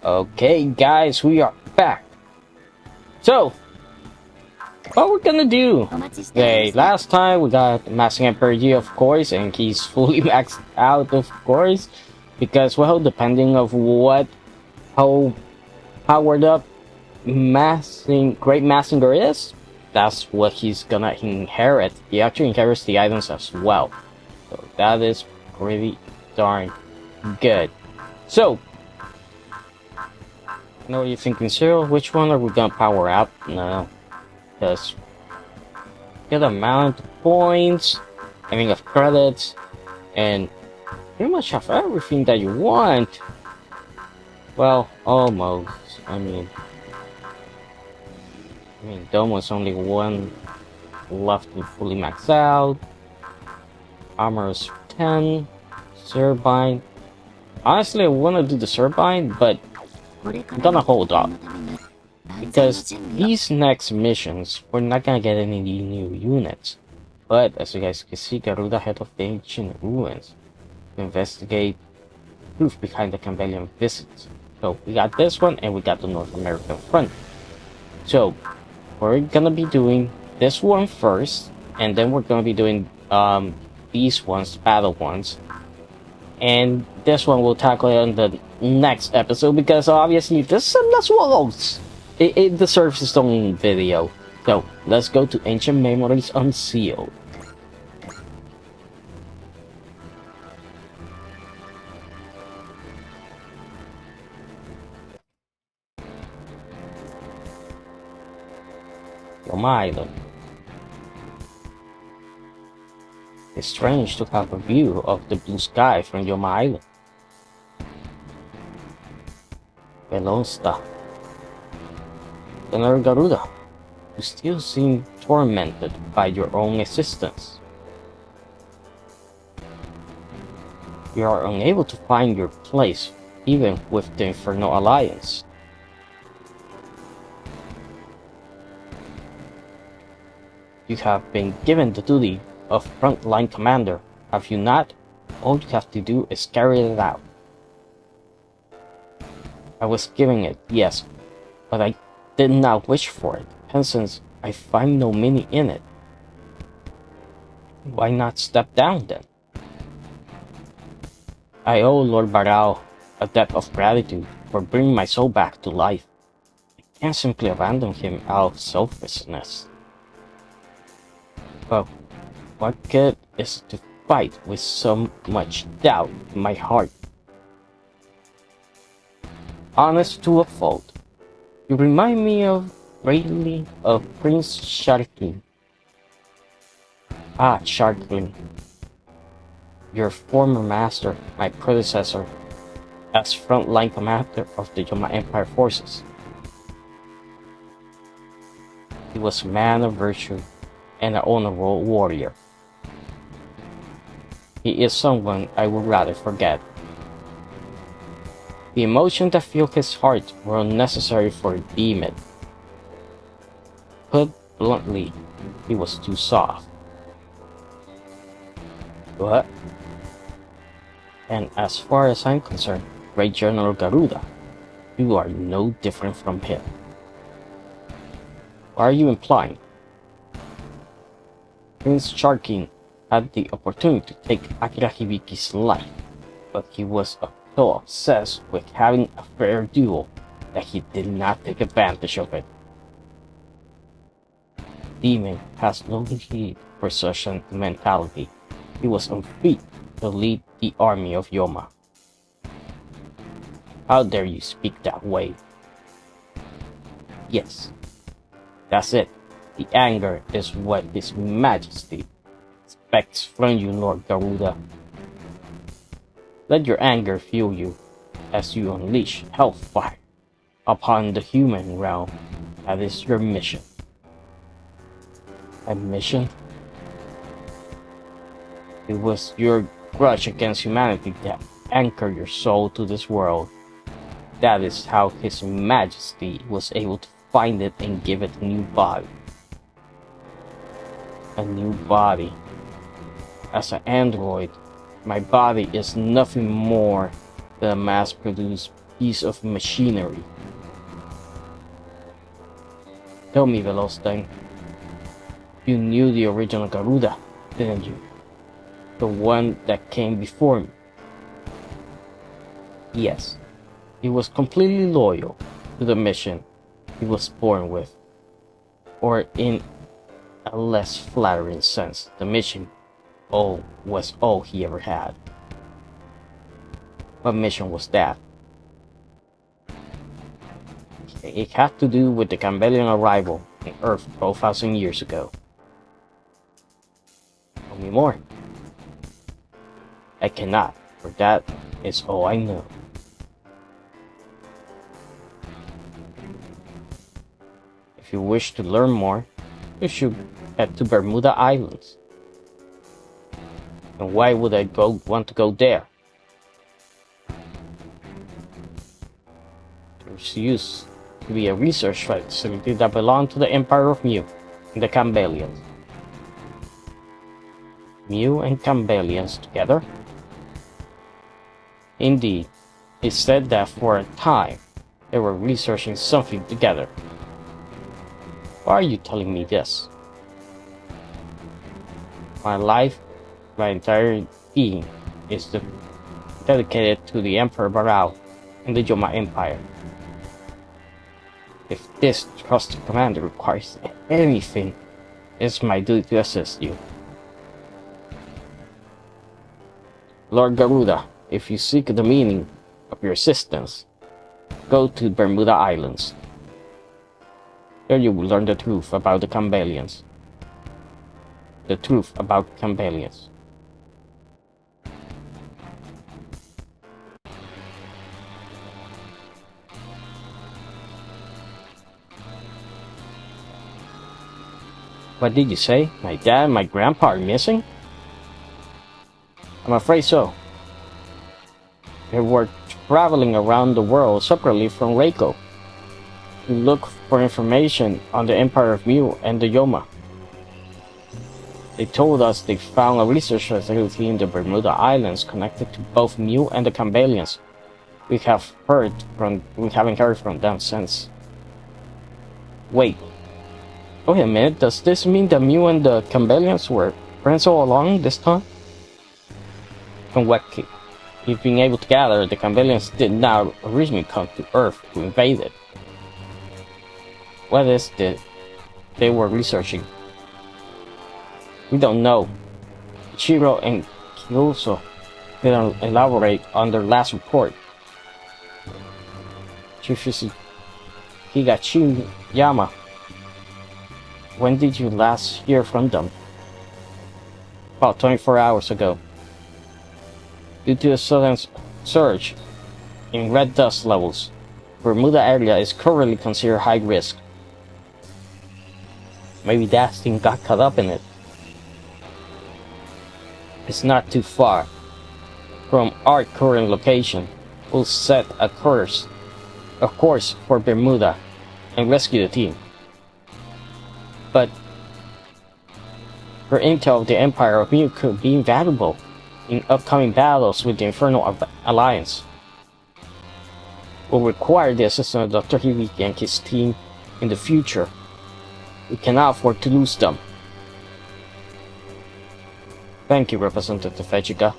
Okay, guys, we are back. So, what we're gonna do? Okay, last time we got Massing Emperor G, of course, and he's fully maxed out, of course, because, well, depending of how powered up Great Massinger is, that's what he's gonna inherit. He actually inherits the items as well, so that is pretty darn good. So, I know you're thinking, Cyril, which one are we gonna power up? No, because get amount of points, of credits, and pretty much have everything that you want. Well, almost. Almost only one left to fully max out. Armor is 10. Turbine. Honestly, I want to do the turbine, but I'm gonna hold off. Because these next missions, we're not gonna get any new units. But as you guys can see, Garuda head of the ancient ruins to investigate proof behind the Cambelian visits. So we got this one, and we got the North American front. So we're gonna be doing this one first, and then we're gonna be doing these ones, battle ones, and this one we'll tackle it on the next episode because obviously this as well it deserves its own video. So let's go to Ancient Memories Unsealed. Yoma Island. It's strange to have a view of the blue sky from Yoma Island. Velosta. General Garuda, you still seem tormented by your own existence. You are unable to find your place, even with the Infernal Alliance. You have been given the duty of frontline commander, have you not? All you have to do is carry it out. I was given it, yes, but I did not wish for it, and since I find no meaning in it, why not step down then? I owe Lord Barao a debt of gratitude for bringing my soul back to life. I can't simply abandon him out of selfishness. Well, what good is it to fight with so much doubt in my heart? Honest to a fault, you remind me greatly of Prince Sharkin. Sharkin, your former master, my predecessor, as frontline commander of the Yoma Empire forces. He was a man of virtue and an honorable warrior. He is someone I would rather forget. The emotions that filled his heart were unnecessary for a demon. Put bluntly, he was too soft. What? And as far as I'm concerned, Great General Garuda, you are no different from him. What are you implying? Prince Sharkin had the opportunity to take Akira Hibiki's life, but he was so obsessed with having a fair duel that he did not take advantage of it. Demon has no need for such a mentality. He was unfit to lead the army of Yoma. How dare you speak that way? Yes, that's it. The anger is what His Majesty expects from you, Lord Garuda. Let your anger fuel you as you unleash hellfire upon the human realm. That is your mission. A mission? It was your grudge against humanity that anchored your soul to this world. That is how His Majesty was able to find it and give it a new body. A new body. As an android, my body is nothing more than a mass-produced piece of machinery. Tell me, Veloz, you knew the original Garuda, didn't you? The one that came before me. Yes, he was completely loyal to the mission he was born with. Or in a less flattering sense, the mission was all he ever had. What mission was that? It had to do with the Cambelian arrival on Earth 12,000 years ago. Tell me more. I cannot, for that is all I know. If you wish to learn more, you should head to Bermuda Islands. And why would I want to go there? It used to be a research facility that belonged to the Empire of Mu and the Cambelians. Mu and Cambelians together? Indeed, it said that for a time they were researching something together. Why are you telling me this? My life, my entire being, is dedicated to the Emperor Barao and the Yoma Empire. If this trusted commander requires anything, it's my duty to assist you. Lord Garuda, if you seek the meaning of your assistance, go to Bermuda Islands. There you will learn the truth about the Cambelians. The truth about Cambelians. What did you say? My dad and my grandpa are missing? I'm afraid so. They were traveling around the world separately from Reiko to look for information on the Empire of Mu and the Yoma. They told us they found a research facility in the Bermuda Islands connected to both Mu and the Cambelians. We haven't heard from them since. Wait a minute, does this mean that Mu and the Cambelians were friends all along this time? From what you've been able to gather, the Cambelians did not originally come to Earth to invade it. What is it they were researching? We don't know. Ichiro and Kyuso didn't elaborate on their last report. Chief Higashiyama, when did you last hear from them? About 24 hours ago. Due to a sudden surge in red dust levels, Bermuda area is currently considered high risk. Maybe that thing got caught up in it. It's not too far from our current location. We'll set a course for Bermuda and rescue the team. But her intel of the Empire of Mu could be invaluable in upcoming battles with the Infernal Alliance. We'll require the assistance of Dr. Hibiki and his team in the future. We cannot afford to lose them. Thank you, Representative Fujika.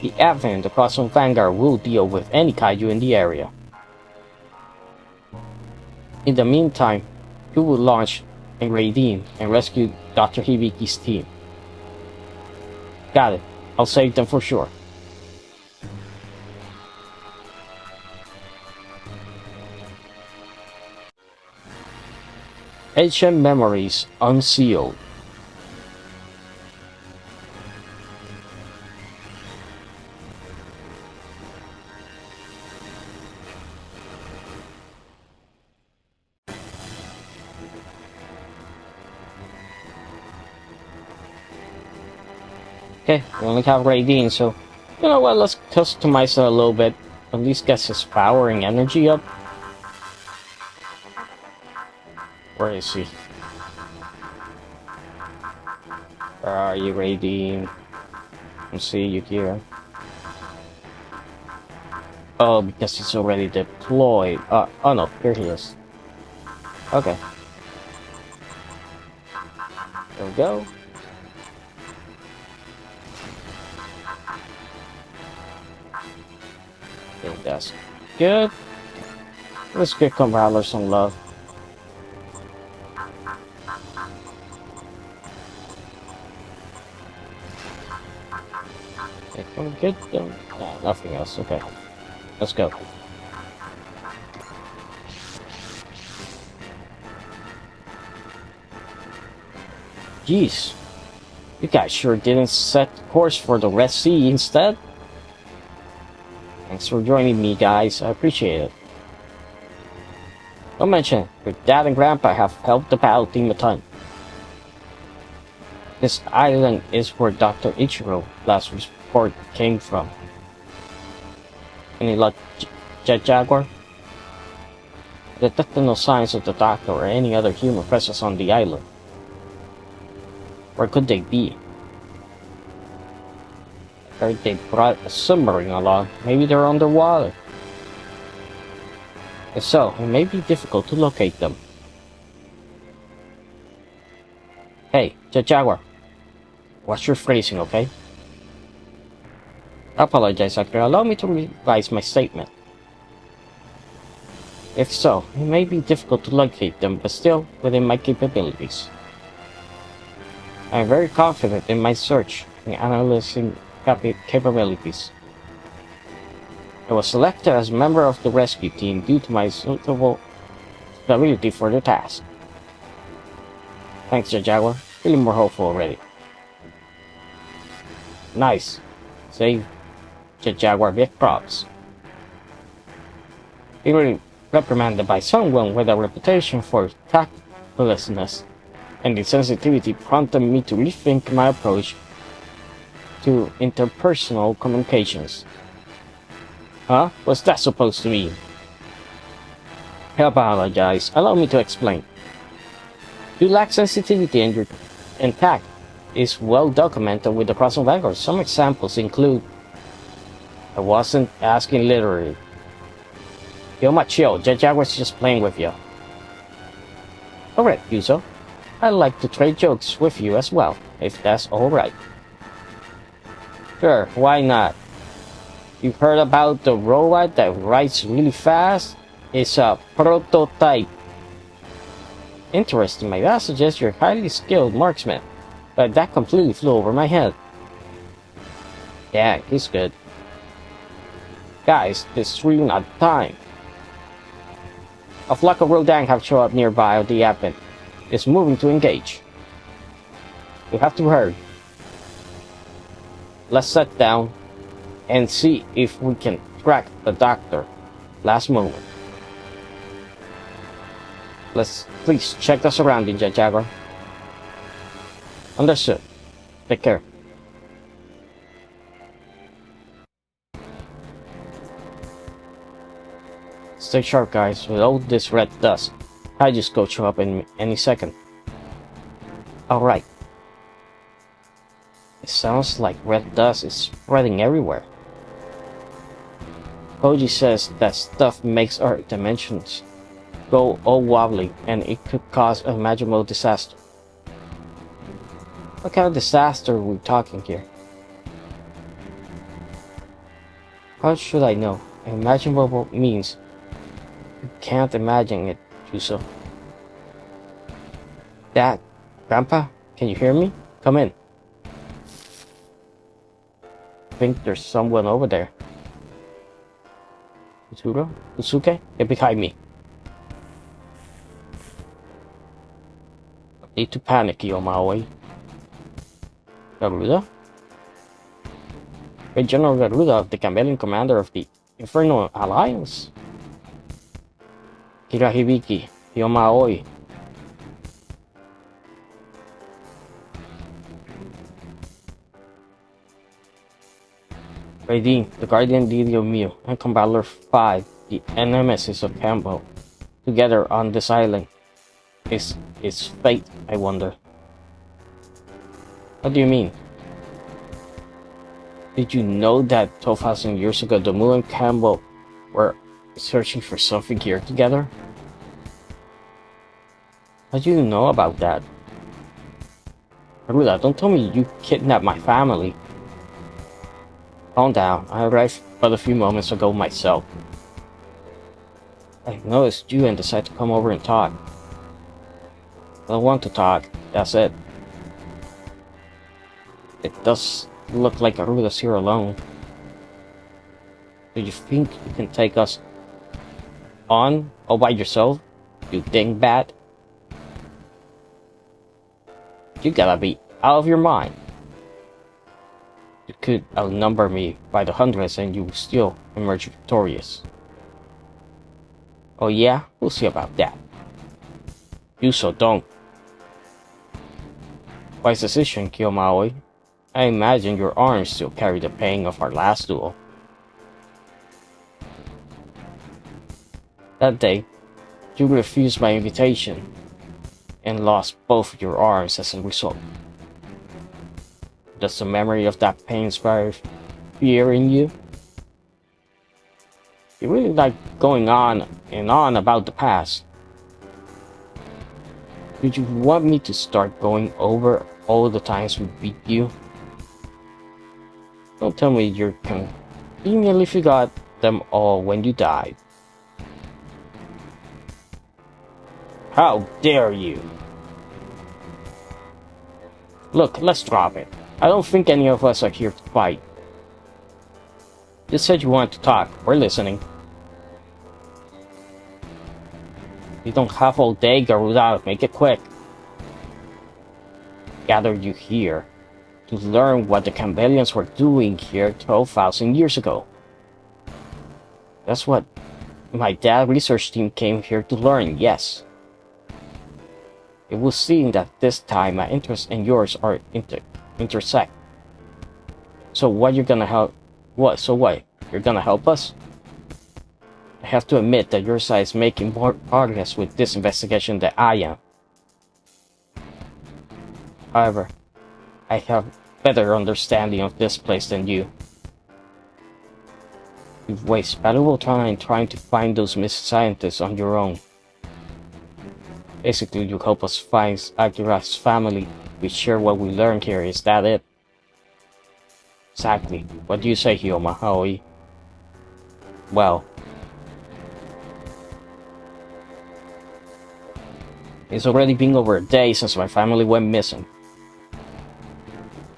The Advent and the Crosswind Vanguard will deal with any kaiju in the area. In the meantime, you will launch a raiding and rescue Dr. Hibiki's team. Got it. I'll save them for sure. Ancient Memories Unsealed. Okay, we only have Raideen, so you know what, let's customize it a little bit. At least get his power and energy up. Where is he? Where are you, Raideen? I see you here. Oh, because he's already deployed. Oh no, here he is. Okay. There we go. I think that's good. Let's give Compiler some love. Okay, can we get them? No, nothing else. Okay. Let's go. Jeez. You guys sure didn't set course for the Red Sea instead? Thanks for joining me, guys. I appreciate it. Don't mention it. Your dad and grandpa have helped the battle team a ton. This island is where Dr. Ichiro last report came from. Any luck, Jet Jaguar? I detected no signs of the doctor or any other human presence on the island. Where could they be? I heard they brought a submarine along. Maybe they're underwater. If so, it may be difficult to locate them. Hey, Jet Jaguar. Watch your phrasing, okay? I apologize, Doctor. Allow me to revise my statement. If so, it may be difficult to locate them, but still within my capabilities. I am very confident in my search and analyzing capabilities. I was selected as a member of the rescue team due to my suitable ability for the task. Thanks, Jaguar. Feeling more hopeful already. Nice. Save Jaguar big props. Being reprimanded by someone with a reputation for tactlessness and insensitivity prompted me to rethink my approach to interpersonal communications. Huh? What's that supposed to mean? I apologize. Allow me to explain. You lack sensitivity and your tact is well documented with the crossing language. Some examples include: I wasn't asking literally. Yo, my chill. Jaguar was just playing with you. Alright, Yuzo. I'd like to trade jokes with you as well, if that's alright. Sure, why not? You've heard about the robot that writes really fast? It's a prototype. Interesting, my dad suggests you're a highly skilled marksman, but that completely flew over my head. Yeah, he's good. Guys, this is really not the time. A flock of Rodang have shown up nearby the Advent. It's moving to engage. We have to hurry. Let's sit down and see if we can track the doctor. Last moment. Let's please check the surroundings, Jaguar. Understood. Take care. Stay sharp, guys. With all this red dust, I just go show up in any second. Alright. It sounds like red dust is spreading everywhere. Koji says that stuff makes our dimensions go all wobbly and it could cause a imaginable disaster. What kind of disaster are we talking here? How should I know? Imaginable means you can't imagine it, Yuzo. Dad, Grandpa, can you hear me? Come in. I think there's someone over there. Mitsuro? Usuke? Get behind me. No need to panic, Yomaoi. Garuda? Great General Garuda, the Gambelian commander of the Infernal Alliance? Kirahibiki, Yomaoi. Raideen, the guardian deity of Mew, and Combattler 5, the nemesis of Campbell, together on this island. Is its fate, I wonder. What do you mean? Did you know that 12,000 years ago the Mu and Campbell were searching for something here together? How do you know about that? Garuda, don't tell me you kidnapped my family. Calm down, I arrived but a few moments ago myself. I noticed you and decided to come over and talk. I don't want to talk, that's it. It does look like Garuda's here alone. Do you think you can take us on all by yourself, you dingbat? You gotta be out of your mind. You could outnumber me by the hundreds and you will still emerge victorious. Oh yeah? We'll see about that. You so don't. Wise decision, Kiyomaoi. I imagine your arms still carry the pain of our last duel. That day, you refused my invitation and lost both your arms as a result. Does the memory of that pain inspire fear in you? You really like going on and on about the past. Did you want me to start going over all the times we beat you? Don't tell me you conveniently forgot them all when you died. How dare you! Look, let's drop it. I don't think any of us are here to fight. You said you wanted to talk. We're listening. You don't have all day, Garuda. Make it quick. Gathered you here to learn what the Cambelians were doing here 12,000 years ago. That's what my dad's research team came here to learn, yes. It was seen that this time my interests and yours are intersect. So what you're gonna help? What? So what? You're gonna help us? I have to admit that your side is making more progress with this investigation than I am. However, I have better understanding of this place than you. You've wasted valuable time trying to find those missing scientists on your own. Basically, you help us find Akira's family. We share what we learned here, is that it? Exactly. What do you say, Aoi? Well, it's already been over a day since my family went missing.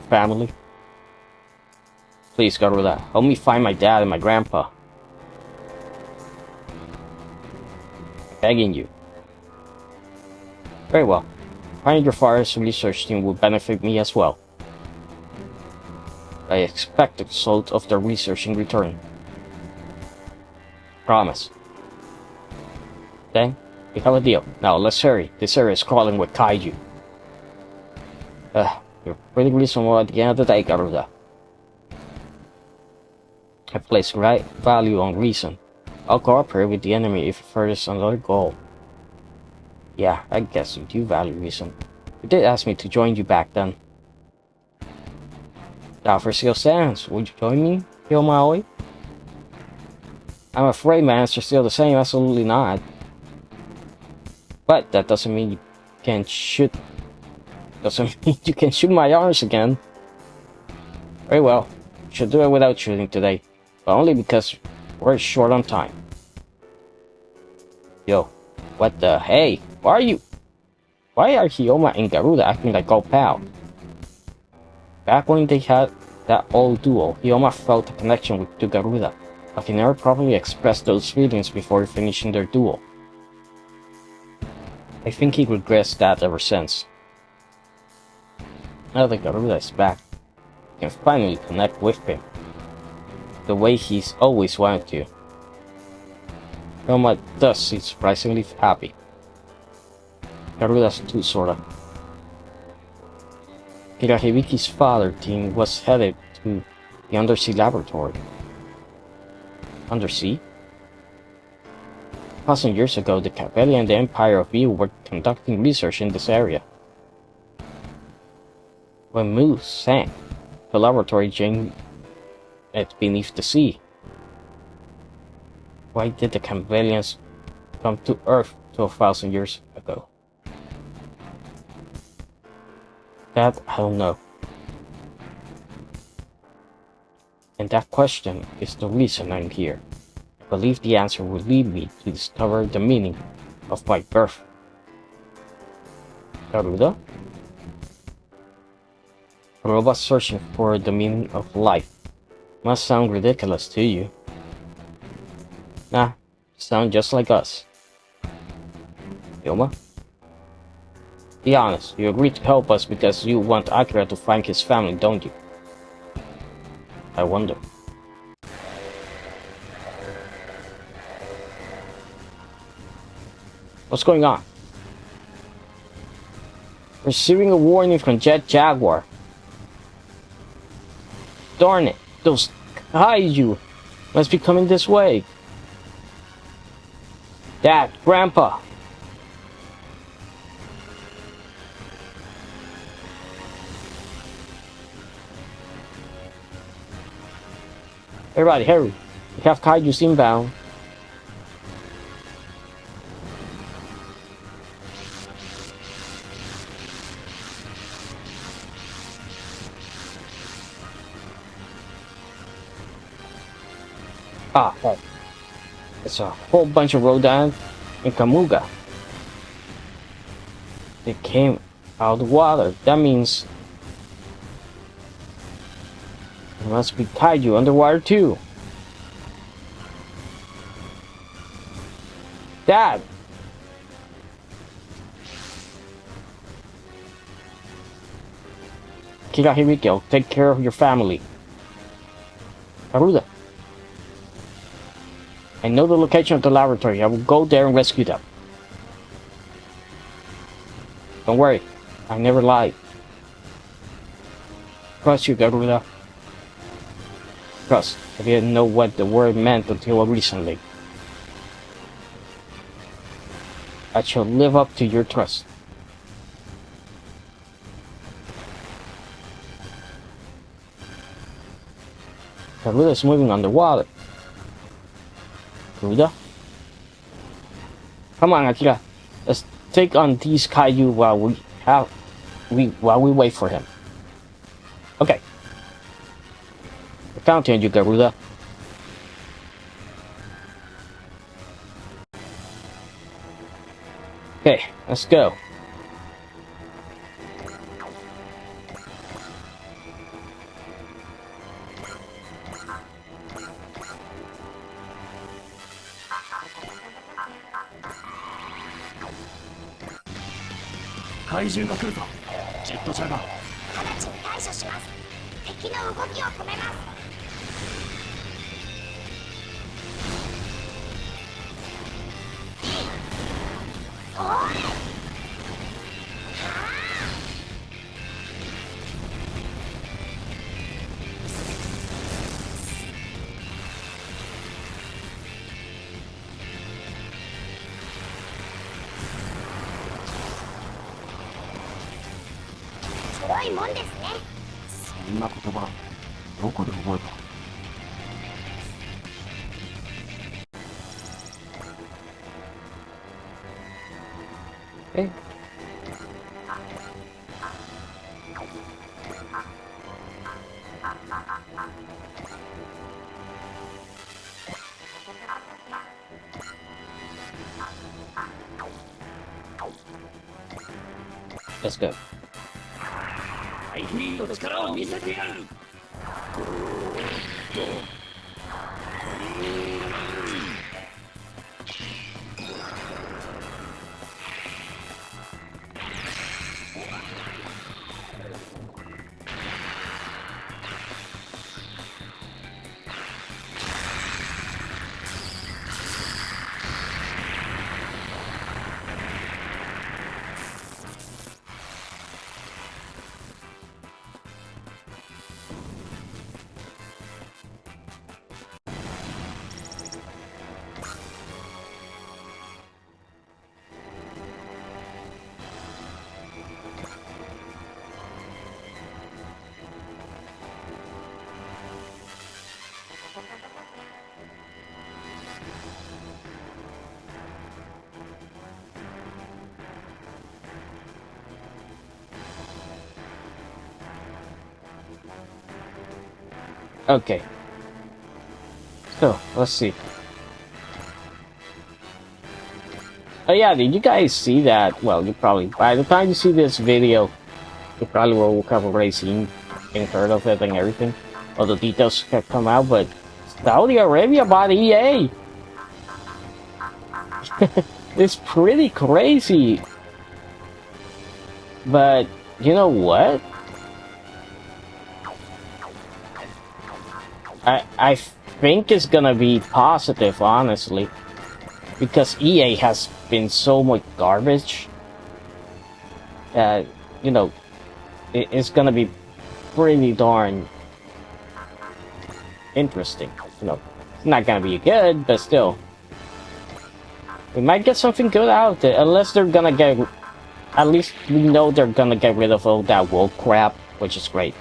Family? Please, Garuda, help me find my dad and my grandpa. I'm begging you. Very well. Finding your father's research team will benefit me as well. I expect the result of their research in return. Promise. Then, we have a deal. Now let's hurry. This area is crawling with kaiju. You're pretty reasonable at the end of the day, Garuda. I place great value on reason. I'll cooperate with the enemy if it furthers another goal. Yeah, I guess you do value reason. You did ask me to join you back then. The offer still stands. Would you join me, Maui? I'm afraid my answer's still the same. Absolutely not. But that doesn't mean you can shoot. Doesn't mean you can shoot my arms again. Very well. You should do it without shooting today. But only because we're short on time. Yo, what the hey? Why are Hiyoma and Garuda acting like old pals? Back when they had that old duel, Hiyoma felt a connection to Garuda, but he never properly expressed those feelings before finishing their duel. I think he regrets that ever since. Now that Garuda is back, he can finally connect with him, the way he's always wanted to. Hiyoma does seem surprisingly happy. Garuda's too, sorta. Hirahibiki's father team was headed to the undersea laboratory. Undersea? 1,000 years ago, the Capelli and the Empire of View were conducting research in this area. When Moose sank, the laboratory joined it beneath the sea. Why did the Cambelians come to Earth 12,000 years ago? That I don't know. And that question is the reason I'm here. I believe the answer will lead me to discover the meaning of my birth. Garuda? A robot searching for the meaning of life. Must sound ridiculous to you. Nah, sound just like us. Yoma? Be honest, you agreed to help us because you want Akira to find his family, don't you? I wonder. What's going on? Receiving a warning from Jet Jaguar. Darn it, those kaiju must be coming this way. Dad, Grandpa. Everybody, hurry. We have kaiju inbound. Ah, hey. It's a whole bunch of Rodan and Kamuga. They came out of the water. That means there must be kaiju underwater too. Dad! Kirahimiko, take care of your family. Garuda. I know the location of the laboratory. I will go there and rescue them. Don't worry, I never lied. Trust you, Garuda. Trust. I didn't know what the word meant until recently. I shall live up to your trust. Garuda is moving underwater. Garuda? Come on, Akira. Let's take on these kaiju while we wait for him. Okay. I count on you, Garuda. Okay, let's go. Kaiju が来るぞ。ジェットジャガー。直ちに対処します。敵の動きを止めます。すごいもんですね。そんな言葉、どこで覚えた？Okay. Let's go. ハイフリーの力を見せてやる。Okay. So, let's see. Oh yeah, did you guys see that? Well, you probably, by the time you see this video, you probably will have already seen and heard of it and everything. All the details have come out, but Saudi Arabia bought EA! It's pretty crazy. But, you know what? I think it's gonna be positive, honestly. Because EA has been so much garbage. You know, it's gonna be pretty darn interesting. You know, it's not gonna be good, but still. We might get something good out there, unless they're gonna get... At least we know they're gonna get rid of all that woke crap, which is great.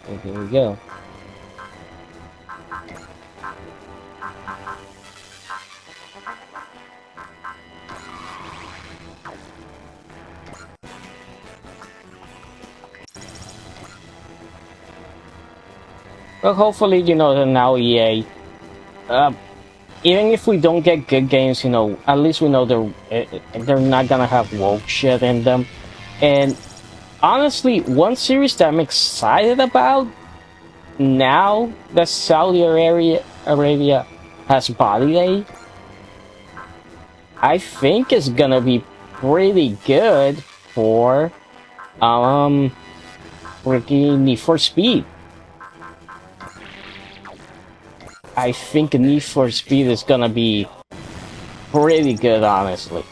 And here we go. Well, hopefully, you know, the now EA, even if we don't get good games, you know, at least we know they're not gonna have woke shit in them. And honestly, one series that I'm excited about now that Saudi Arabia has Body Day, I think is gonna be pretty good for freaking Need for Speed. I think Need for Speed is gonna be pretty good, honestly.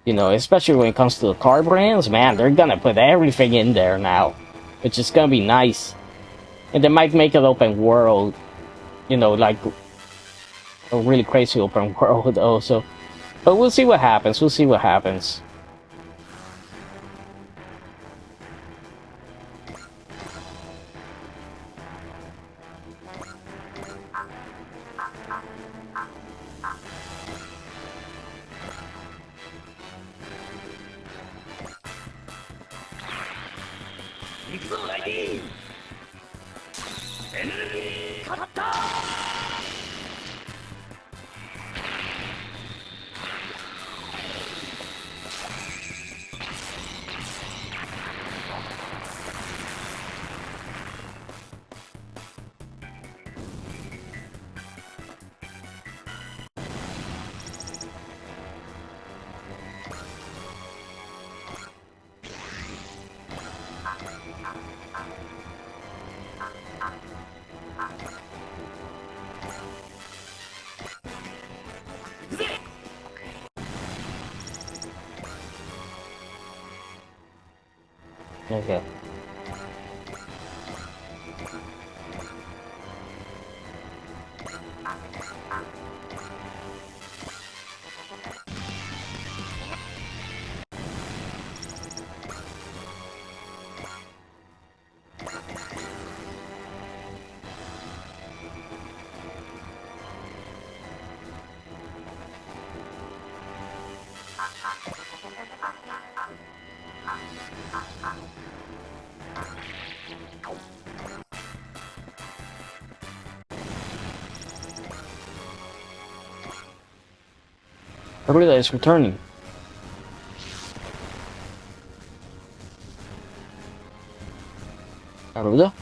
You know, especially when it comes to the car brands, man, they're gonna put everything in there now, which is gonna be nice. And they might make it open world, you know, like a really crazy open world also. But we'll see what happens, we'll see what happens. Okay. Garuda is returning. Garuda?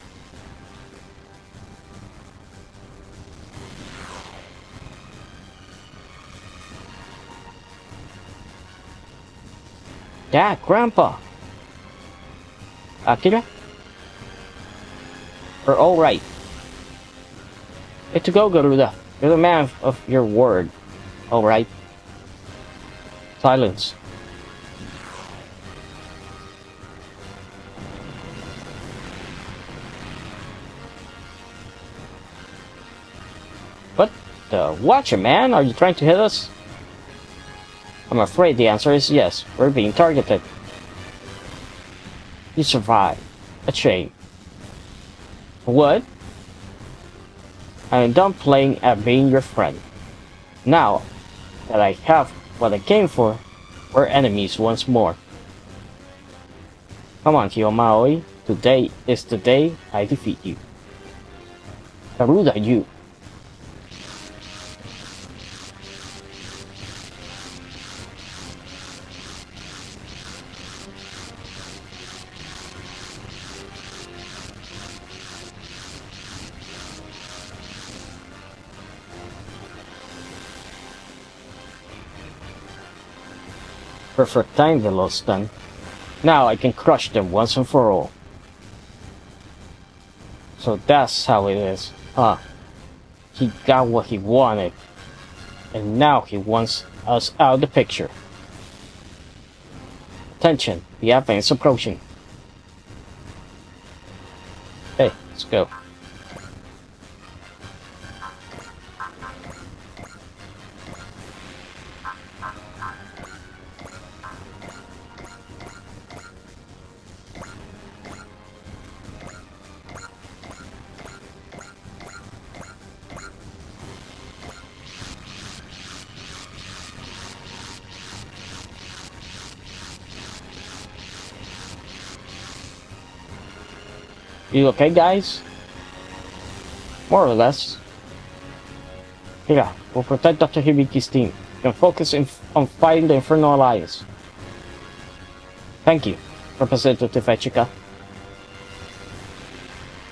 Dad, Grandpa. Akira? We're all right. Way to go, Garuda. You're the man of your word. Alright. Silence. What the? Watch it, man! Are you trying to hit us? I'm afraid the answer is yes. We're being targeted. You survived. A shame. What? I am done playing at being your friend. Now that I have what I came for, we're enemies once more. Come on, Kiyomaoi. Today is the day I defeat you. Garuda, you. Perfect time, Velostan. Now I can crush them once and for all. So that's how it is, huh? He got what he wanted. And now he wants us out of the picture. Attention, the advance is approaching. Hey, let's go. You okay, guys? More or less. Here, we'll protect Dr. Hibiki's team. You can focus on fighting the Infernal Alliance. Thank you, Representative Echika.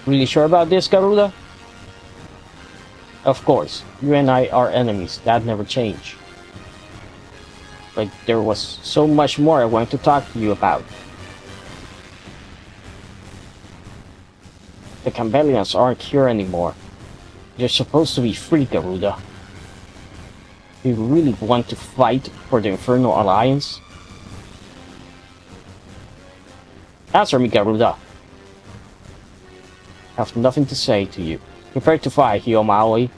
Really sure about this, Garuda? Of course, you and I are enemies. That never changed. But there was so much more I wanted to talk to you about. The Cambelians aren't here anymore. They're supposed to be free, Garuda. Do you really want to fight for the Infernal Alliance? Answer me, Garuda. I have nothing to say to you. Prepare to fight, Hiyomaoi.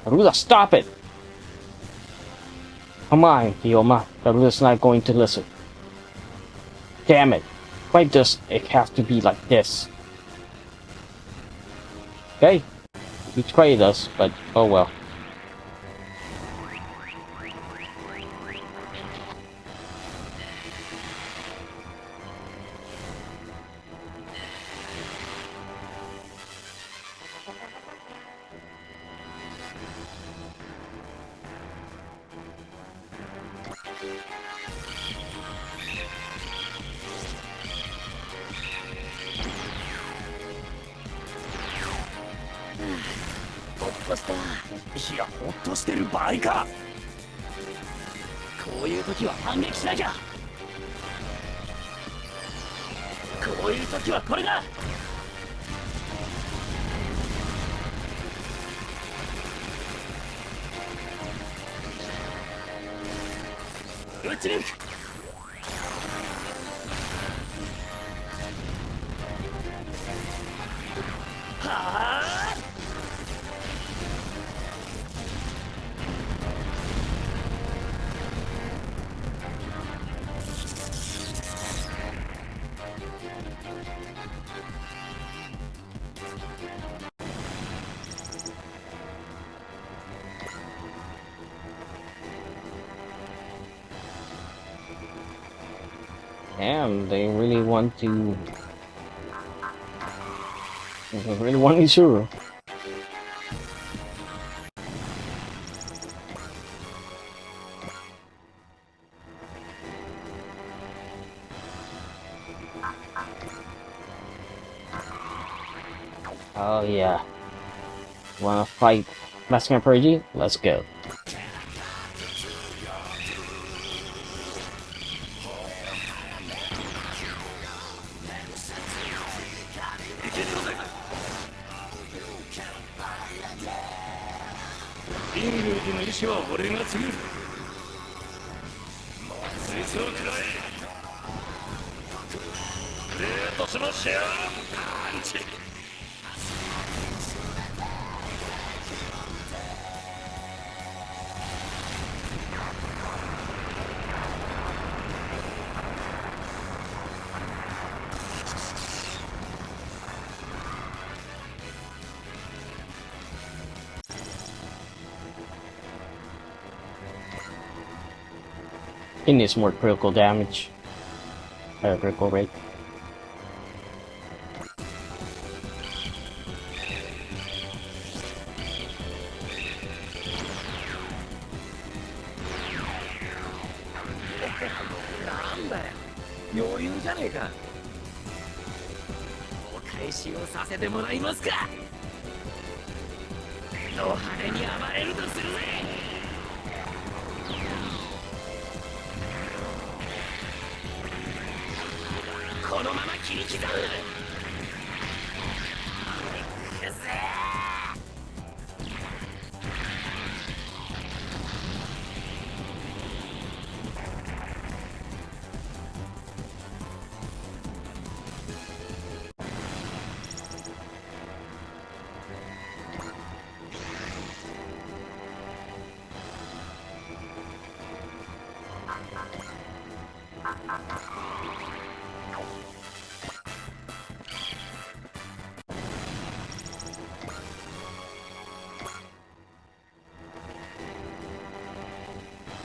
Garuda, stop it! Come on, Hiyoma. Garuda's not going to listen. Damn it. Why does it have to be like this? Okay, you betrayed us, but oh well.いや、ほっとしてる場合か。こういう時は反撃しなきゃ。こういう時はこれだ。撃ち抜く。はあ。Damn, they really want to... They really want Isuru. Oh yeah. Wanna fight Master Perigi? Let's go. の意志は俺が継ぐ。もうそいつを食らえ。グレートスマッシャーパンチ。He needs more critical damage. Critical rate. なんだよ、余裕じゃねえか。お返しをさせてもらいますか。ド派手に暴れるとするぜ。このまま切り刻む。くぜ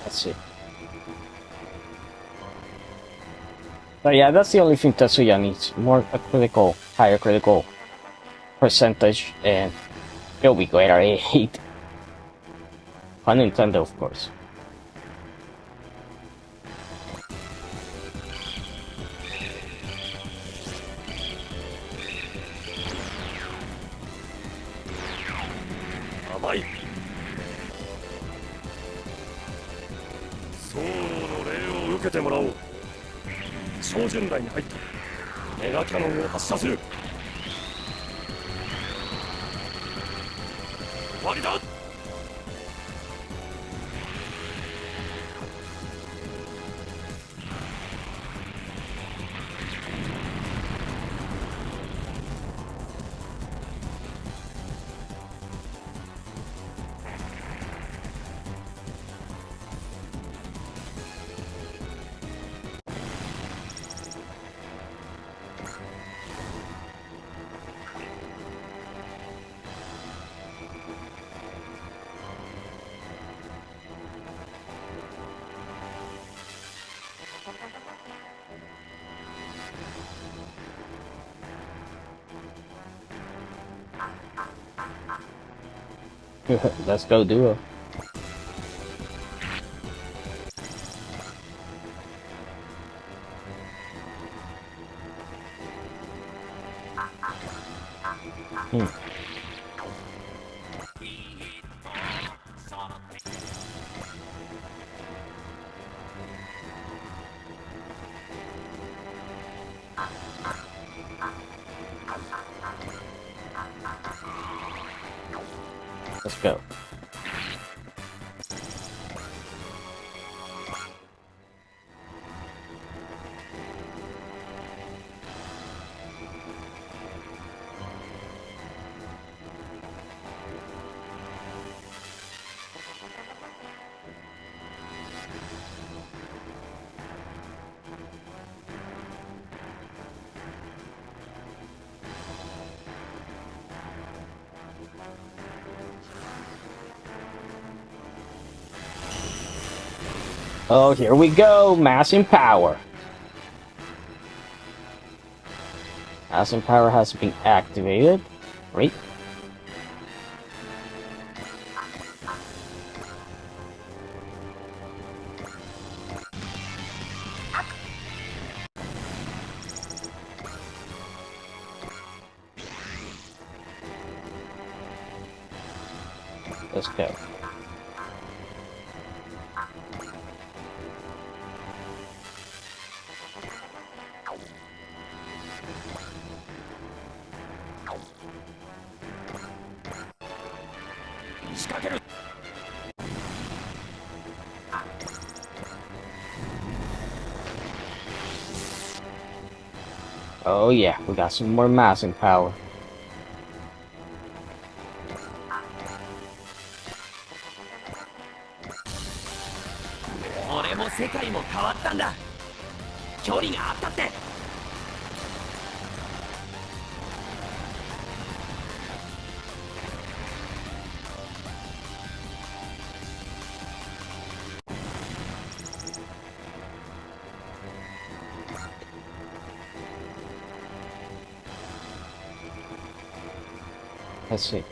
Let's see. But yeah, that's the only thing Tetsuya needs. More a critical, higher critical percentage, and it'll be great. I hate on Nintendo, of course. Amai. ソウロの礼を受けてもらおう。照準台に入ったメガキャノンを発射する。終わりだ。Let's go duo. Let's go. Oh, here we go! Massing power! Massing power has been activated. Great. Let's go. Oh yeah, we got some more massing power. 俺も世界も変わったんだ。距離があったって。Let's see.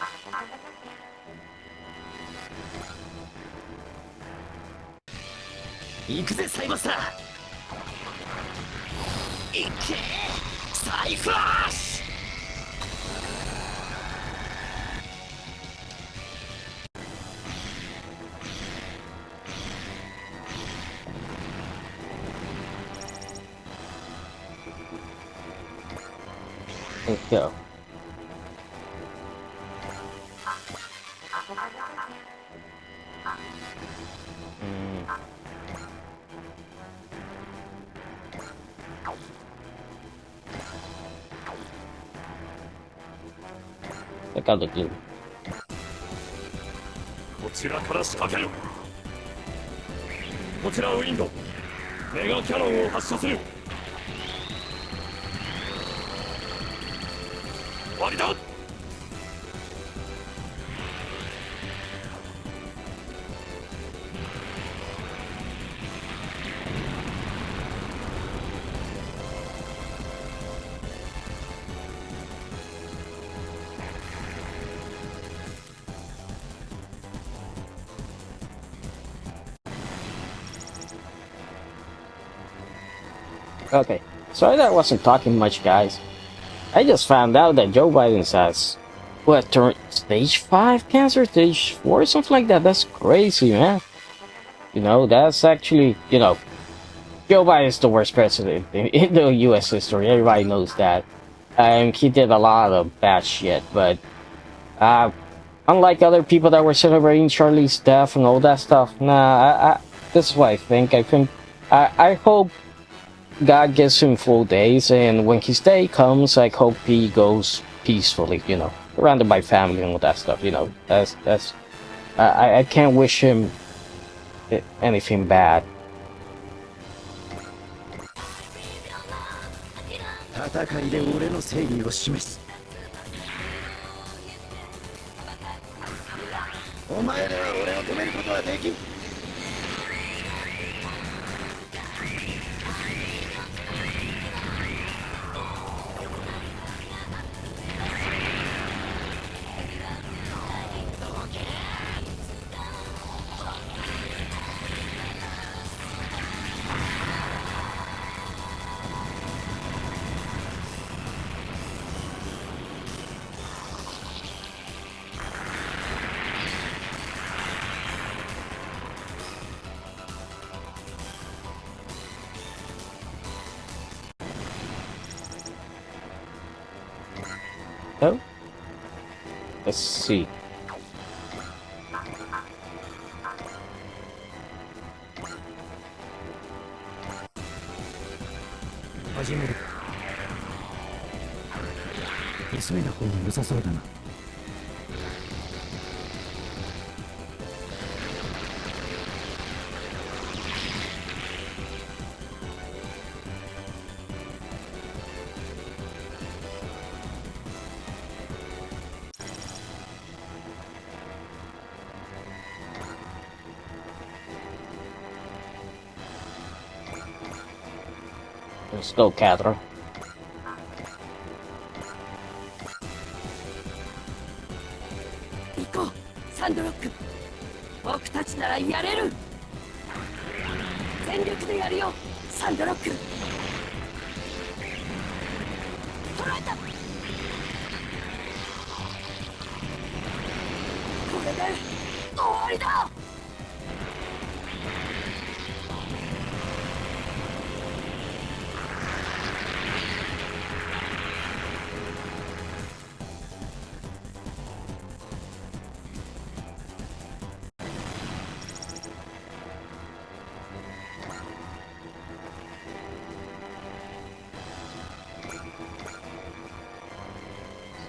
Go, 行くぜサイマスター。行けサイフラッシュ。Let's go. Check out the glue. こちらから仕掛ける。こちらウィンド。メガキャノンを発射する。終わりだ。Okay, sorry that I wasn't talking much, guys. I just found out that Joe Biden has, what, stage 5 cancer? Stage 4? Something like that. That's crazy, man. You know, that's actually, you know, Joe Biden is the worst president in the US history. Everybody knows that. And he did a lot of bad shit, but unlike other people that were celebrating Charlie's death and all that stuff, nah, this is what I think. I hope God gives him full days, and when his day comes, I hope he goes peacefully, you know, surrounded by family and all that stuff, you know. I can't wish him anything bad. 戦いで俺の正義を示す。お前らは俺を止めることはできん。Oh, let's see. Begin. 急いだ方が良さそうだな。Let's go, Catherine. 行こう、サンドロック。僕たちならやれる。全力でやるよ、サンドロック。捉えた。これで終わりだ。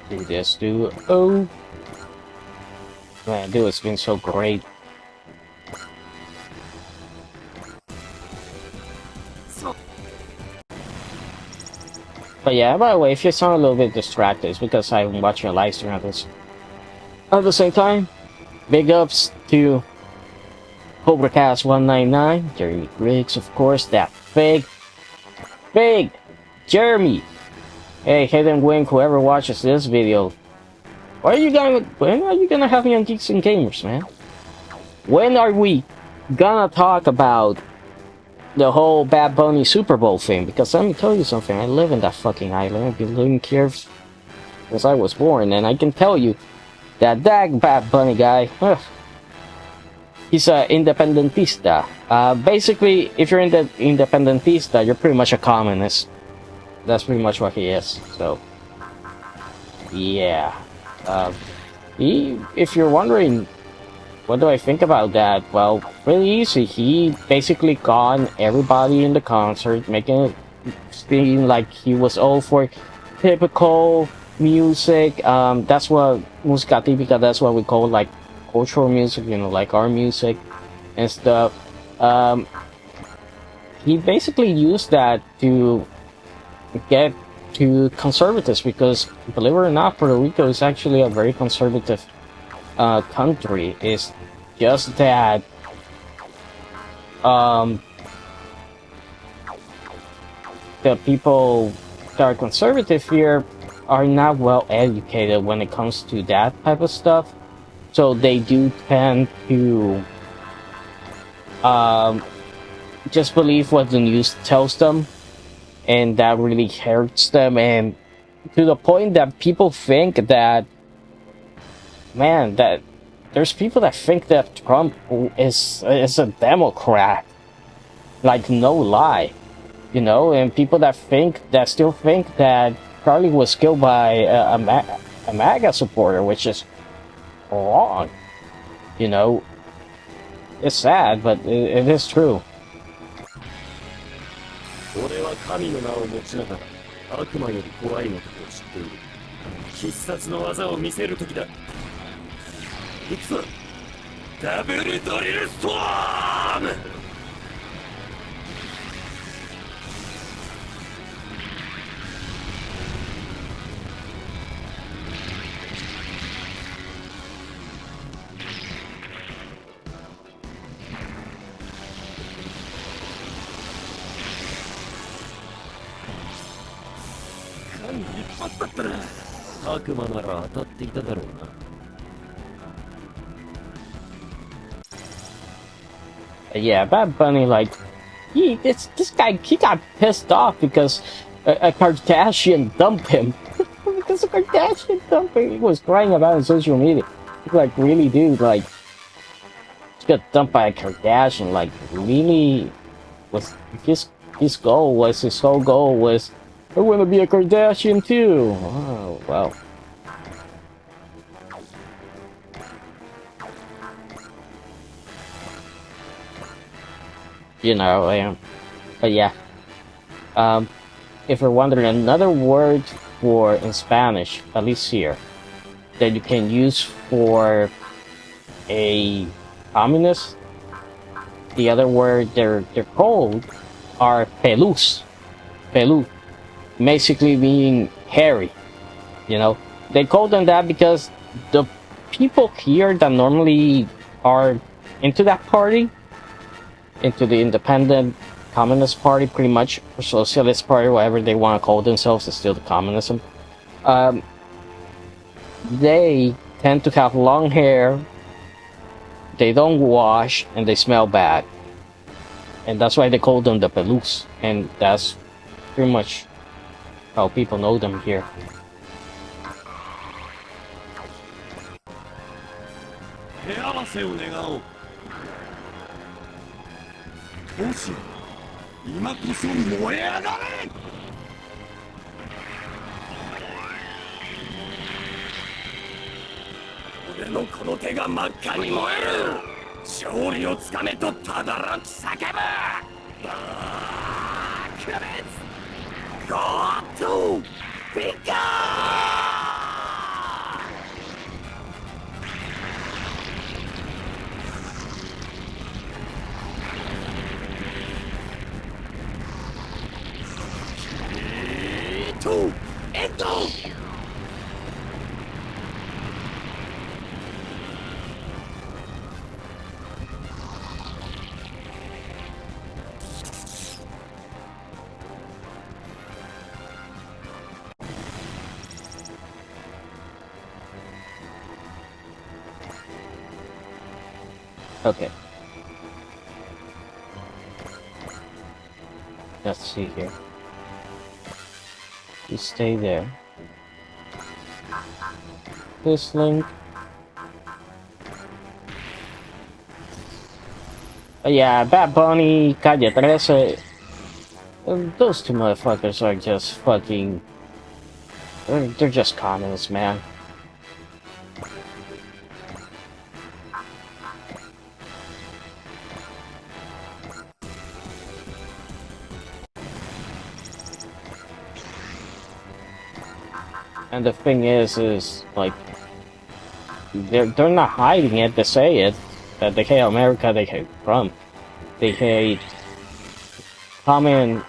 do this, dude. Oh man, dude, it's been so great. But yeah, by the way, if you sound a little bit distracted, it's because I'm watching a live stream at the same time. Big ups to CobraCast199, Jeremy Griggs, of course, that big Jeremy. Hey, Hayden Wink, whoever watches this video, when are you gonna have me on Geeks and Gamers, man? When are we gonna talk about the whole Bad Bunny Super Bowl thing? Because let me tell you something, I live in that fucking island. I've been living here since I was born, and I can tell you that Bad Bunny guy, he's a independentista. Basically, if you're in the independentista, you're pretty much a communist. That's pretty much what he is. So, yeah. If you're wondering, what do I think about that? Well, really easy. He basically conned everybody in the concert, making it seem like he was all for typical music. That's what música típica. That's what we call like cultural music. You know, like our music and stuff. He basically used that to get to conservatives, because believe it or not, Puerto Rico is actually a very conservative country. It's just that the people that are conservative here are not well educated when it comes to that type of stuff, so they do tend to just believe what the news tells them, and that really hurts them, and to the point that people think that, man, that there's people that think that Trump is a Democrat, like no lie, you know, and people that still think that Charlie was killed by a MAGA supporter, which is wrong, you know. It's sad, but it is true. 俺は神の名を持ちながら悪魔より怖いのことを知っている。必殺の技を見せる時だ。いくぞ、ダブルドリルストーム。一発だったら悪魔なら当たっていただろうな。Yeah, Bad Bunny, like, this guy, he got pissed off because a Kardashian dumped him. Because a Kardashian dumped him. He was crying about it on social media. He's like, really, dude, like, he got dumped by a Kardashian. Like, really, was his whole goal was, I want to be a Kardashian too. Oh, well. You know, but yeah. If you're wondering, another word for in Spanish, at least here, that you can use for a communist, the other word they're called are pelus. Pelu, basically meaning hairy. You know, they call them that because the people here that normally are into that party, into the independent communist party, pretty much, or socialist party, whatever they want to call themselves, is still the communism. They tend to have long hair, they don't wash, and they smell bad. And that's why they call them the pelus. And that's pretty much how people know them here. 手合わせを願おう。どうしよう。今こそ燃え上がれ。俺のこの手が真っ赤に燃える。勝利をつかめとただらく叫ぶ。クラベツゴートフィッカー。Okay. Let's see here. You stay there. This link. Yeah, Bad Bunny, Calle 13. Those two motherfuckers are just fucking... They're just communists, man. And the thing is like, they're not hiding it, they say it, that they hate America, they hate Trump, they hate common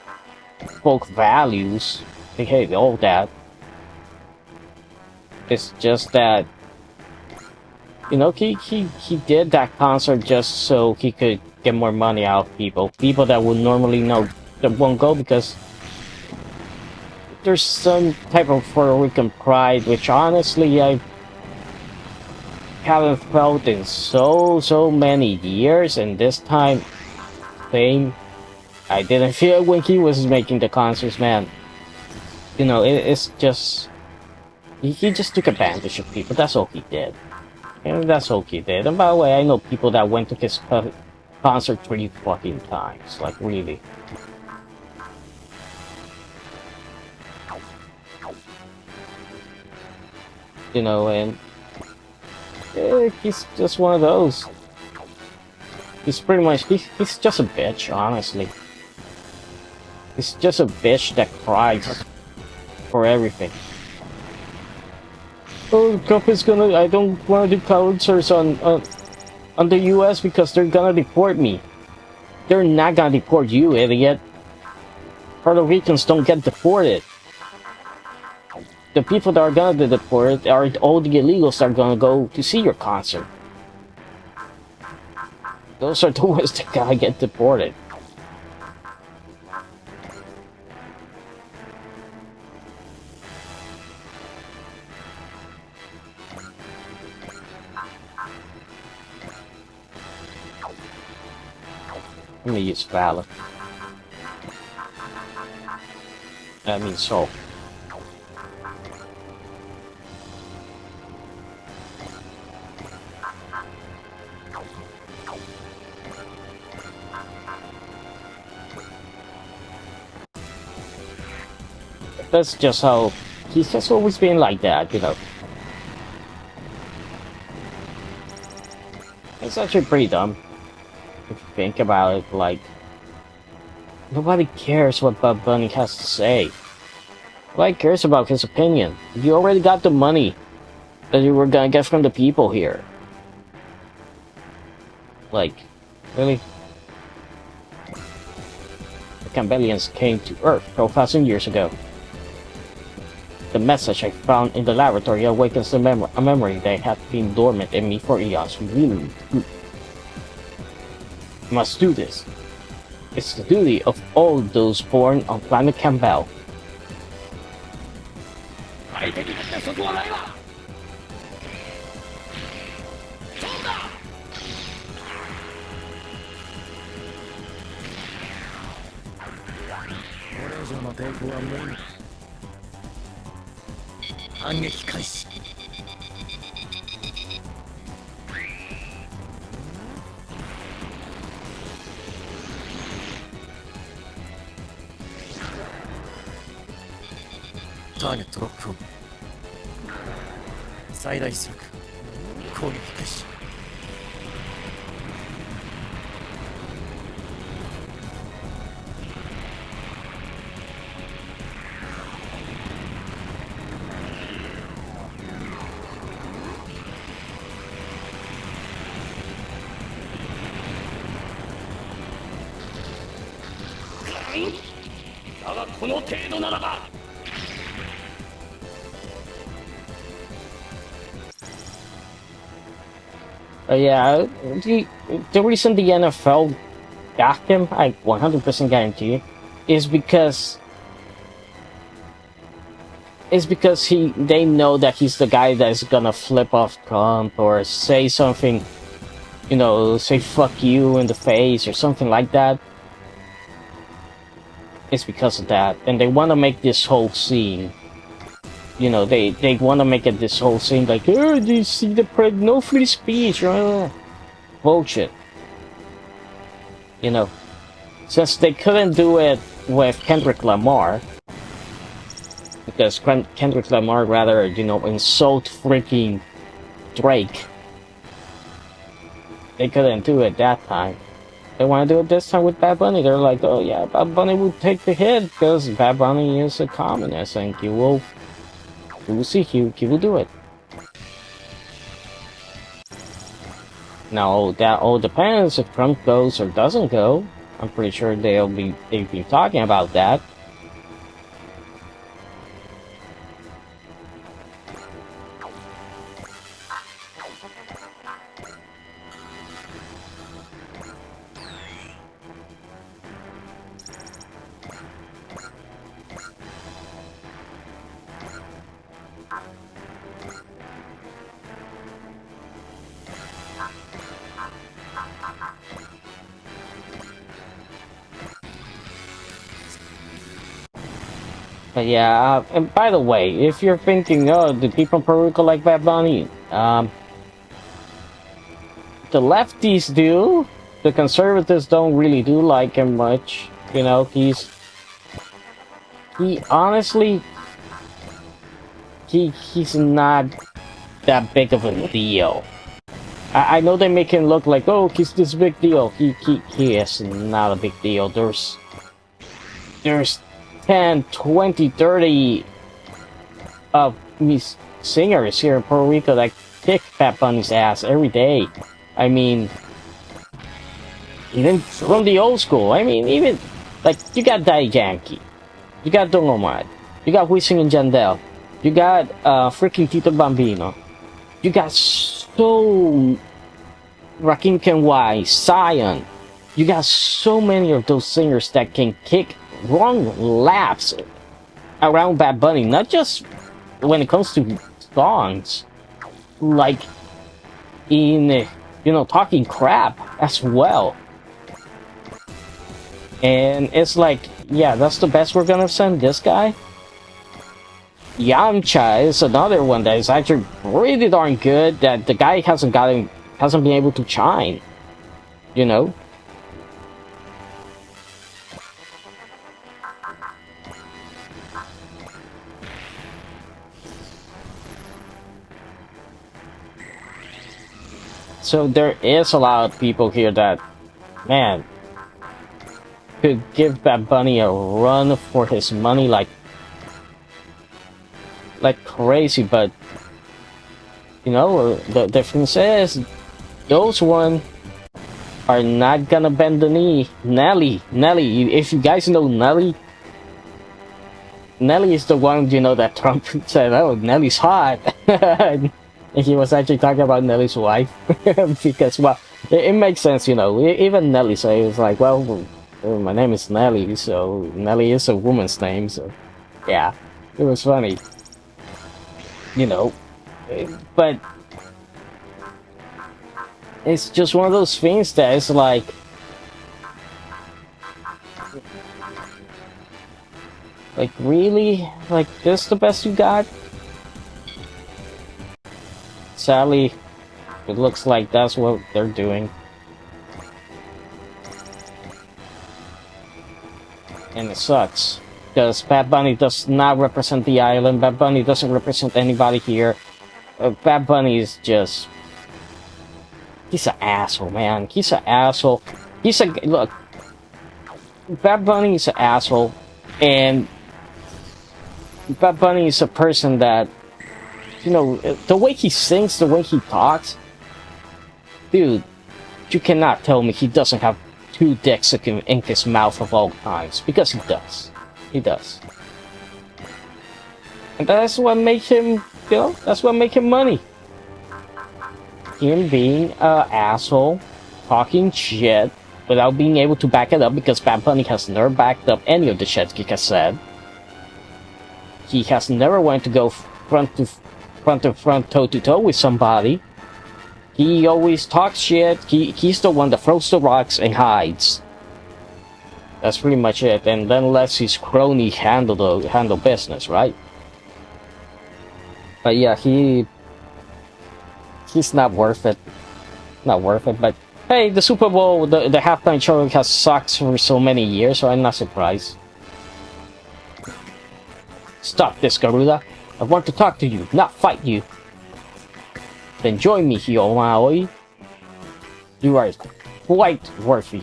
folk values, they hate all that. It's just that, you know, he did that concert just so he could get more money out of people that would normally know that won't go because there's some type of Puerto Rican pride, which honestly I haven't felt in so many years, and this time, same. I didn't feel it when he was making the concerts, man. You know, it's just he just took advantage of people. That's all he did, and that's all he did. And by the way, I know people that went to his concert 3 fucking times, like really. You know, and he's just one of those. He's pretty much, he's just a bitch, honestly. He's just a bitch that cries for everything. Oh, Trump is gonna, I don't want to do concerts on the US because they're gonna deport me. They're not gonna deport you, idiot. Puerto Ricans don't get deported. The people that are gonna be deported are all the illegals that are gonna go to see your concert. Those are the ones that gotta get deported. Let me use Valor. I mean Soul. That's just how he's just always been like that, you know. It's actually pretty dumb if you think about it. Like, nobody cares what Bad Bunny has to say. Nobody cares about his opinion. You already got the money that you were gonna get from the people here. Like, really? The Cambelians came to Earth 12,000 years ago. The message I found in the laboratory awakens a memory that had been dormant in me for eons. Really? Must do this. It's the duty of all those born on planet Campbell. Target lock on. 最大出力攻撃開始。だがこの程度ならば。Yeah, the reason the NFL got him, I 100% guarantee it, is because they know that he's the guy that's gonna flip off Trump or say something you know, say fuck you in the face or something like that. It's because of that. And they want to make this whole scene, you know, they want to make it this whole scene like, oh, do you see the no free speech, bullshit. You know, since they couldn't do it with Kendrick Lamar, because Kendrick Lamar rather, you know, insult freaking Drake. They couldn't do it that time. They want to do it this time with Bad Bunny. They're like, oh yeah, Bad Bunny will take the hit because Bad Bunny is a communist and you will see, he will do it. Now that all depends if Trump goes or doesn't go. I'm pretty sure they've been talking about that. But yeah, and by the way, if you're thinking, oh, do people in Puerto Rico like Bad Bunny? The lefties do. The conservatives don't really do like him much. You know, he honestly, he's not that big of a deal. I know they make him look like, oh, he's this big deal. He is not a big deal. There's 10, 20, 30 of these singers here in Puerto Rico that kick Bad Bunny's ass every day. I mean, even from the old school. I mean, even, like, you got Daddy Yankee, you got Don Omar, you got Wisin and Yandel, you got freaking Tito Bambino, you got so Rakim Kenway, Zion, you got so many of those singers that can kick wrong laps around Bad Bunny, not just when it comes to songs, like in, you know, talking crap as well. And it's like, yeah, that's the best we're gonna send this guy. Yamcha is another one that is actually really darn good, that the guy hasn't been able to shine, you know. So there is a lot of people here that, man, could give Bad Bunny a run for his money like crazy, but you know, the difference is those one are not gonna bend the knee. Nelly, if you guys know Nelly is the one, you know, that Trump said, oh, Nelly's hot. And he was actually talking about Nelly's wife. Because, well, it makes sense, you know. Even Nelly said, it was like, well, my name is Nelly, so Nelly is a woman's name, so yeah, it was funny, you know. But it's just one of those things that is like, really, like, this the best you got? Sadly, it looks like that's what they're doing. And it sucks, because Bad Bunny does not represent the island. Bad Bunny doesn't represent anybody here. Bad Bunny is just... he's an asshole, man. He's an asshole. Look, Bad Bunny is an asshole, and Bad Bunny is a person that, you know, the way he sings, the way he talks, dude, you cannot tell me he doesn't have 2 dicks in his mouth of all times, because he does. He does. And that's what makes him, you know, that's what makes him money. Him being an asshole, talking shit, without being able to back it up, because Bad Bunny has never backed up any of the shit he has said. He has never wanted to go front to front, toe to toe with somebody. He always talks shit. He's the one that throws the rocks and hides. That's pretty much it, and then lets his crony handle business, right? But yeah, he's not worth it. Not worth it. But hey, the Super Bowl, the halftime show has sucked for so many years, so I'm not surprised. Stop this, Garuda. I want to talk to you, not fight you. Then join me, Hyomaoi. You are quite worthy,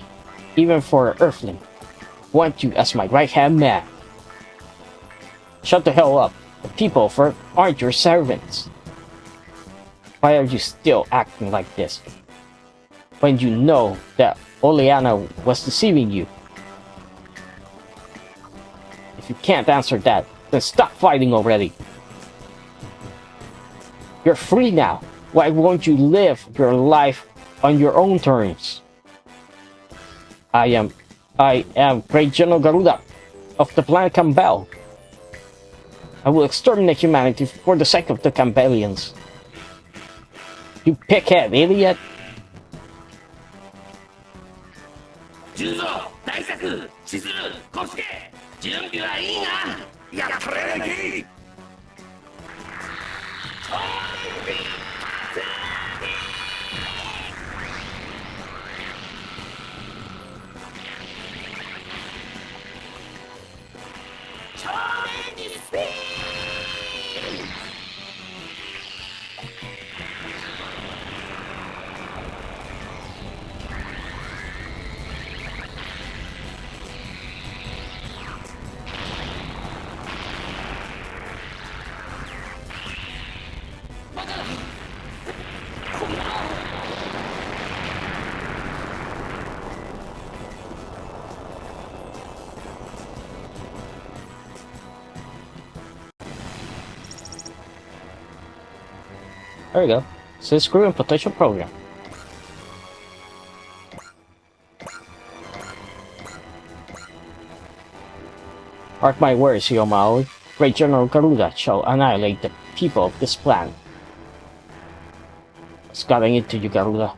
even for an Earthling. I want you as my right-hand man. Shut the hell up. The people of Earth aren't your servants. Why are you still acting like this? When you know that Oleana was deceiving you? If you can't answer that, then stop fighting already. You're free now. Why won't you live your life on your own terms? I am Great General Garuda of the planet Campbell. I will exterminate humanity for the sake of the Campbellians. You pickhead idiot! 十蔵、大作、千鶴、小助、準備はいいな。やっとれねき。There we go. So screw and potential program. Mark my words, Hyomaoi. Great General Garuda shall annihilate the people of this planet. What's getting into you, Garuda?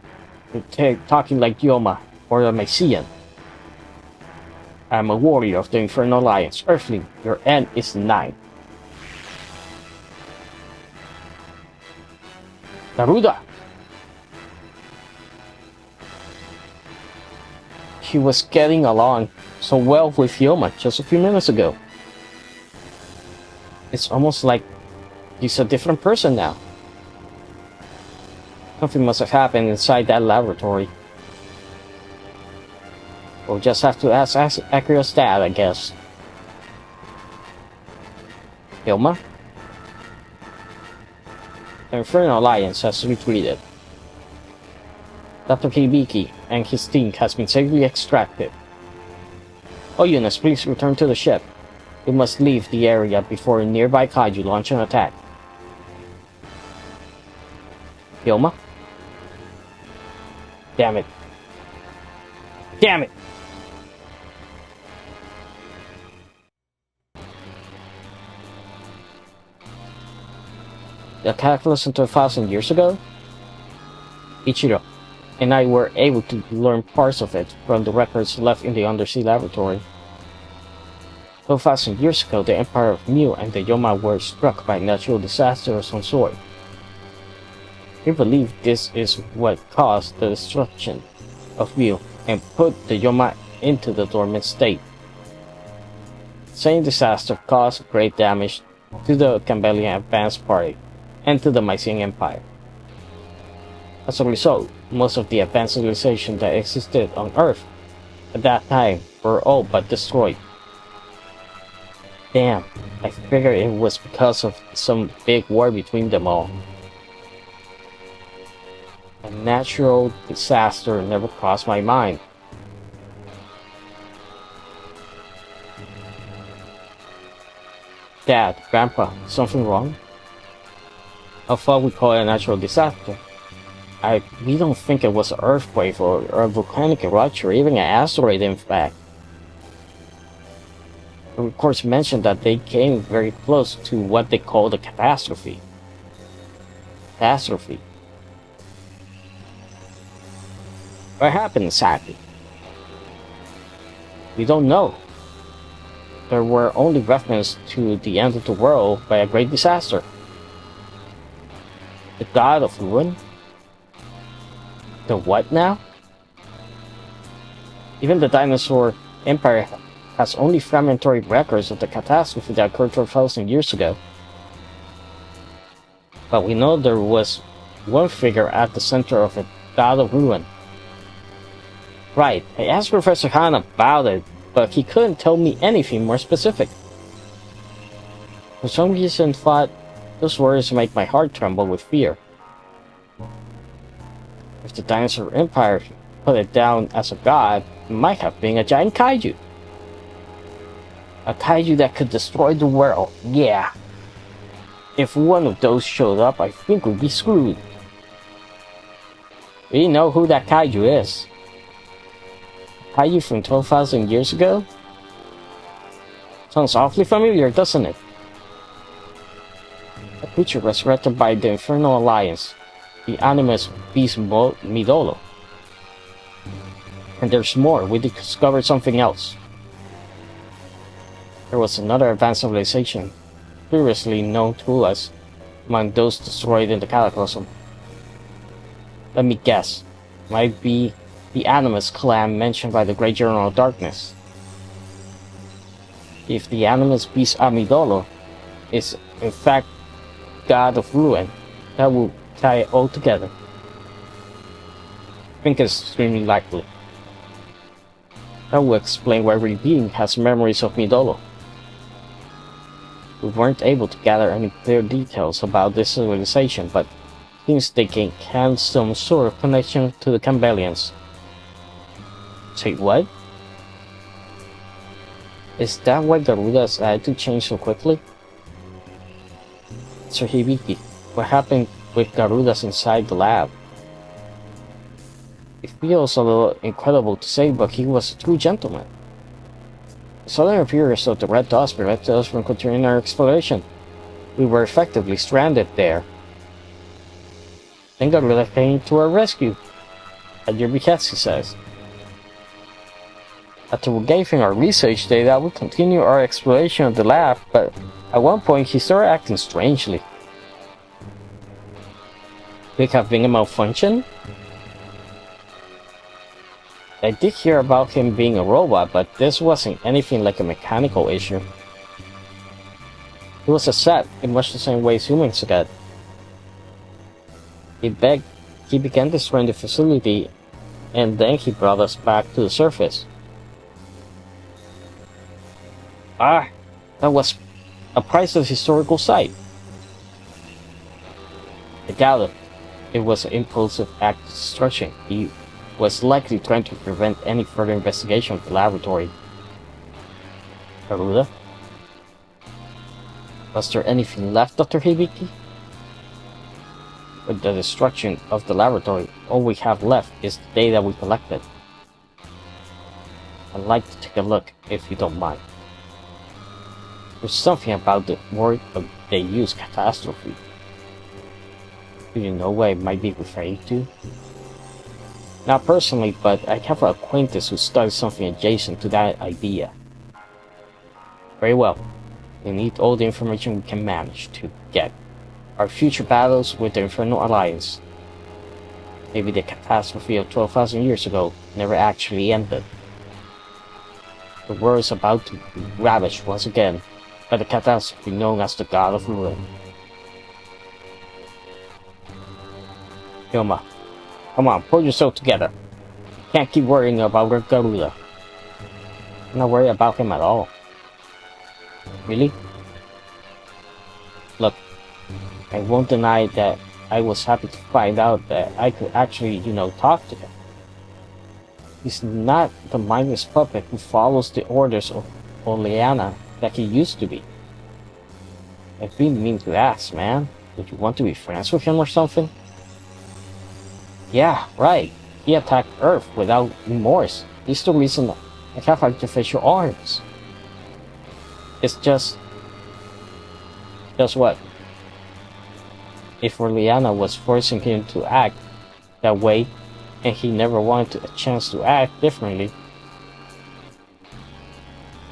You're talking like Yoma or a Mycian. I'm a warrior of the Infernal Alliance. Earthling, your end is nigh. Garuda! He was getting along so well with Yoma just a few minutes ago. It's almost like he's a different person now. Something must have happened inside that laboratory. We'll just have to ask Akira's dad, I guess. Yoma? The Infernal Alliance has retreated. Dr. Hibiki and his team has been safely extracted. All units, please return to the ship. We must leave the area before a nearby kaiju launch an attack. Yoma? Damn it. Damn it! The attack less than 2,000 years ago? Ichiro and I were able to learn parts of it from the records left in the undersea laboratory. 2,000 years ago, the Empire of Mu and the Yoma were struck by natural disaster of some sort. We believe this is what caused the destruction of Mu and put the Yoma into the dormant state. The same disaster caused great damage to the Campbellian Advance Party and to the Mycenaean Empire. As a result, most of the advanced civilization that existed on Earth at that time were all but destroyed. Damn, I figured it was because of some big war between them all. A natural disaster never crossed my mind. Dad, Grandpa, something wrong? I thought we call it a natural disaster. We don't think it was an earthquake or a volcanic eruption or even an asteroid in fact. The reports mentioned that they came very close to what they called a catastrophe. Catastrophe. What happened exactly? We don't know. There were only references to the end of the world by a great disaster. The god of ruin? The what now? Even the dinosaur empire has only fragmentary records of the catastrophe that occurred 12,000 years ago. But we know there was one figure at the center of a god of ruin. Right, I asked Professor Han about it, but he couldn't tell me anything more specific. For some reason, thought those words make my heart tremble with fear. If the dinosaur empire put it down as a god, it might have been a giant kaiju. A kaiju that could destroy the world, yeah. If one of those showed up, I think we'd be screwed. We know who that kaiju is. Kaiju from 12,000 years ago? Sounds awfully familiar, doesn't it? A creature resurrected by the Infernal Alliance, the animus beast Midolo. And there's more, we discovered something else. There was another advanced civilization, previously known to us, among those destroyed in the Cataclysm. Let me guess, might be the Animus clan mentioned by the Great Journal of Darkness. If the Animus beast Amidolo is in fact god of ruin, that will tie it all together. I think it's extremely likely. That will explain why every being has memories of Midolo. We weren't able to gather any clear details about this civilization, but it seems they can have some sort of connection to the Cambelians. Say what? Is that why Garuda's attitude changed so quickly? Sir Hibiki, what happened with Garuda's inside the lab? It feels a little incredible to say, but he was a true gentleman. The southern appearance of the Red Dust prevented us from continuing our exploration. We were effectively stranded there. Then Garuda came to our rescue. At your behest, he says. After we gave him our research data, we continued our exploration of the lab, but at one point he started acting strangely. Could it have been a malfunction? I did hear about him being a robot, but this wasn't anything like a mechanical issue. He was a set in much the same way as humans get. He began destroying the facility, and then he brought us back to the surface. Ah, that was a priceless historical site. I doubt it. It was an impulsive act of destruction. He was likely trying to prevent any further investigation of the laboratory. Garuda? Was there anything left, Dr. Hibiki? With the destruction of the laboratory, all we have left is the data we collected. I'd like to take a look, if you don't mind. There's something about the word they use, catastrophe. Do you know what it might be referring to? Not personally, but I have an acquaintance who studies something adjacent to that idea. Very well. We need all the information we can manage to get. Our future battles with the Infernal Alliance. Maybe the catastrophe of 12,000 years ago never actually ended. The world is about to be ravaged once again by the catastrophe known as the God of Ruin. Yoma, come on, pull yourself together. Can't keep worrying about Garuda. I'm not worried about him at all. Really? Look, I won't deny that I was happy to find out that I could actually, talk to him. He's not the mindless puppet who follows the orders of Oleana that he used to be. I've been mean to ask, man. Would you want to be friends with him or something? Yeah, right. He attacked Earth without remorse. He's the reason I have artificial arms. It's just what? If Orleana was forcing him to act that way, and he never wanted a chance to act differently,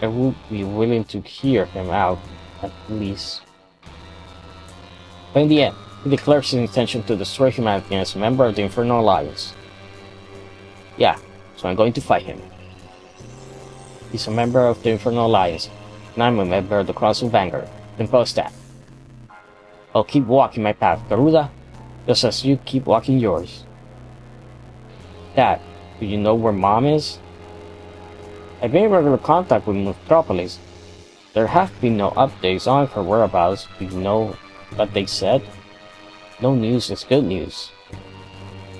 I would be willing to hear him out, at least. But in the end, he declares his intention to destroy humanity as a member of the Infernal Alliance. Yeah, so I'm going to fight him. He's a member of the Infernal Alliance, and I'm a member of the Cross of Vanguard. Then post that. I'll keep walking my path, Garuda, just as you keep walking yours. Dad, do you know where Mom is? I've been in regular contact with Metropolis. There have been no updates on her whereabouts. Do you know what they said? No news is good news.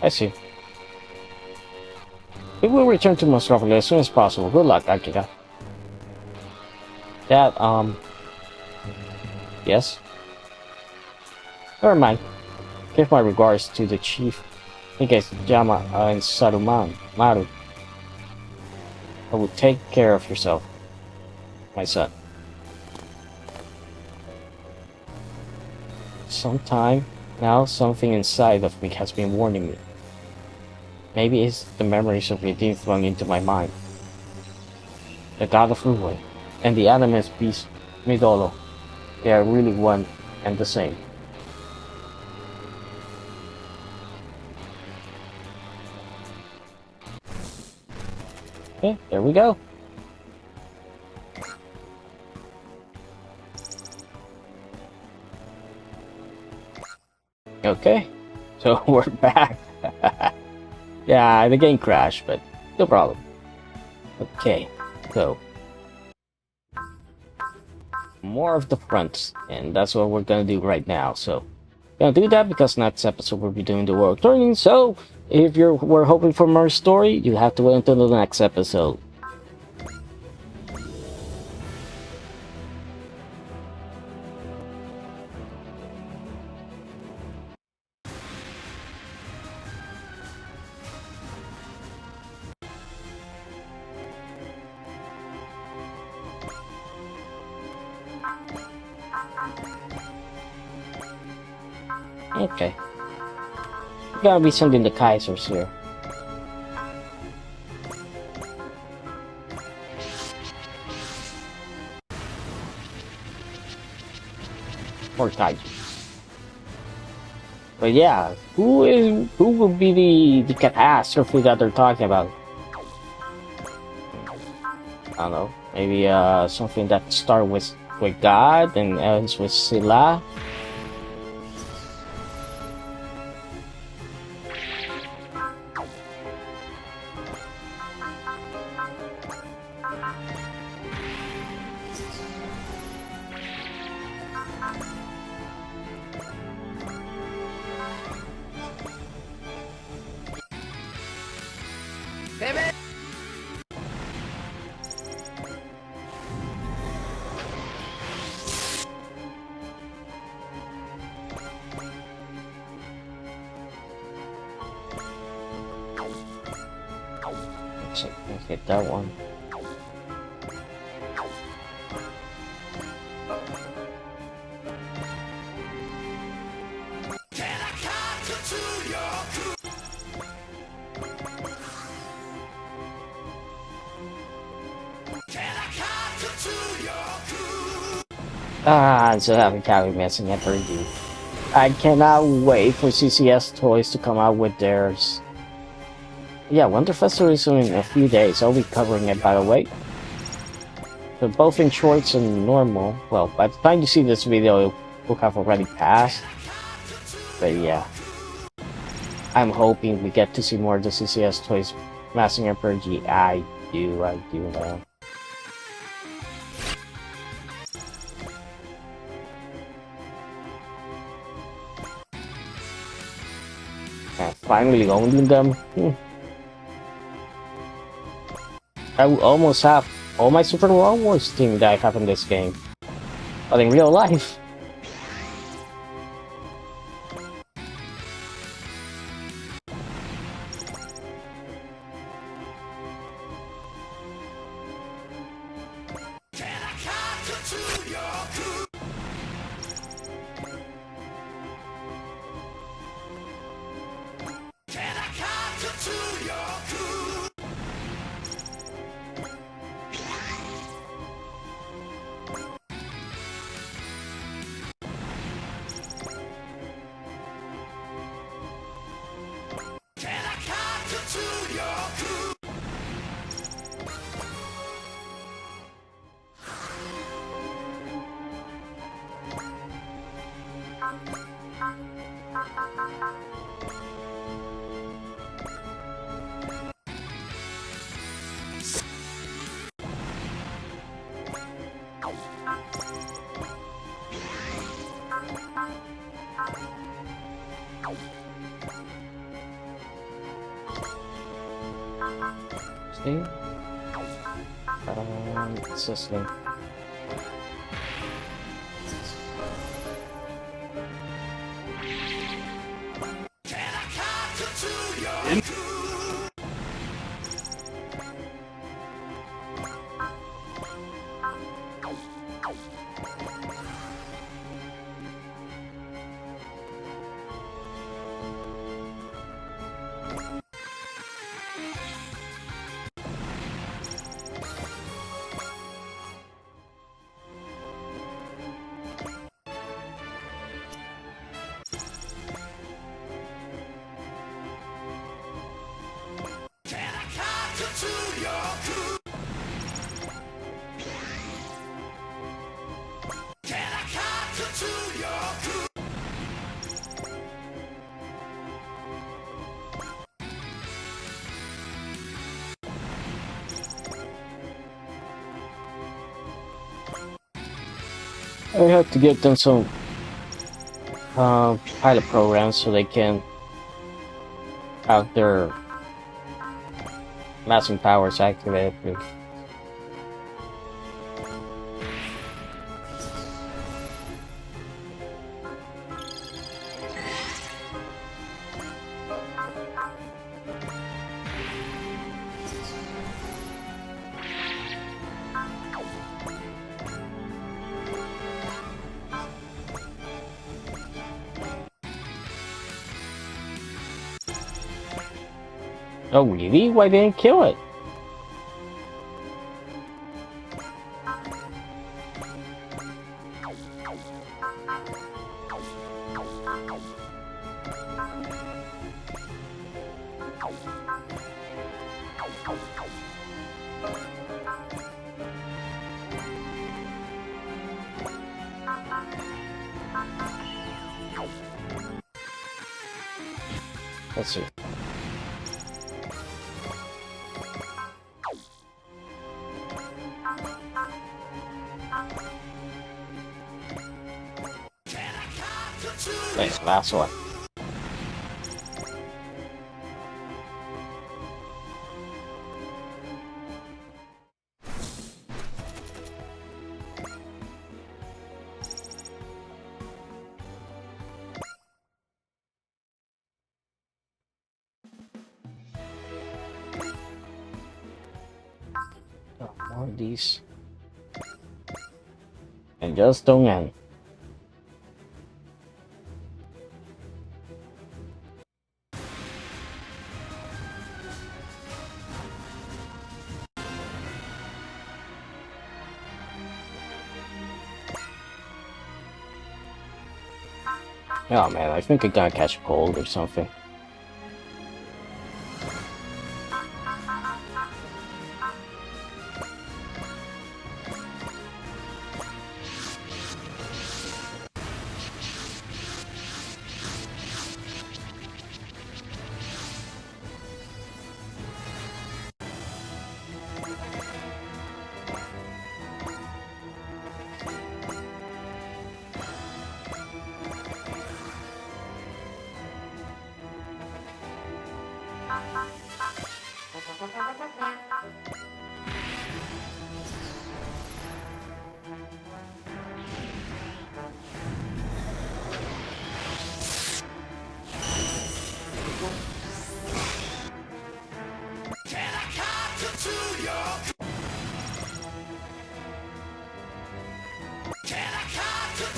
I see. We will return to Metropolis as soon as possible. Good luck, Akira. Dad, yes? Never mind. Give my regards to the chief, Nikes, Jama, and Saruman, Maru. I will take care of yourself, my son. Sometime now, something inside of me has been warning me. Maybe it's the memories of Redeem flowing into my mind. The god of Ruin and the animus beast Midolo, they are really one and the same. Okay, there we go. Okay, so we're back. Yeah, the game crashed, but no problem. Okay, so more of the fronts, and that's what we're gonna do right now. So gonna do that because next episode we'll be doing the world turning. So if you were hoping for more story, you have to wait until the next episode. Okay. We're gonna be sending the Kaisers here. Or Kaijus. But yeah, who will be the catastrophe that they're talking about? I don't know. Maybe something that starts with God and ends with Sila. So let's get that one. I'm so happy Callie messing up her dude. I cannot wait for CCS Toys to come out with theirs. Yeah, Winter Festival is in a few days. I'll be covering it, by the way. So both in shorts and normal. Well, by the time you see this video, it will have already passed. But yeah. I'm hoping we get to see more of the CCS Toys Massing Emperor G. I do, man. And finally owning them. I will almost have all my Super Wars team that I have in this game. But in real life. To See? What's this thing? I have to get them some pilot programs so they can have their massive powers activated. Oh really? Why didn't kill it? Let's see. Nice, last one. Oh, more of these. And just don't end. Oh man, I think I gotta catch a cold or something.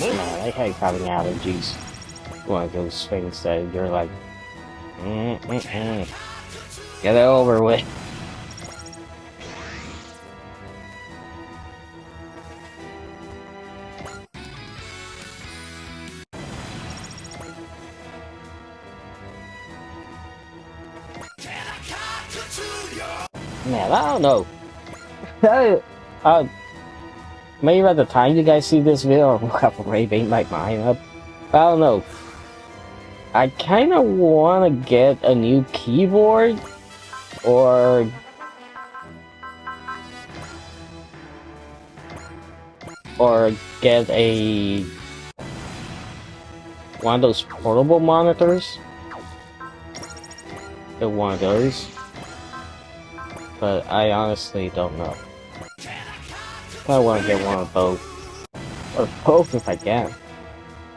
Man, I hate having allergies. One of those things that you're like, get it over with. Man, I don't know. Maybe by the time you guys see this video, I'll have already made my mind up. I don't know. I kind of want to get a new keyboard, or get one of those portable monitors. Get one of those. but I honestly don't know. I want to get one of both, or both if I can.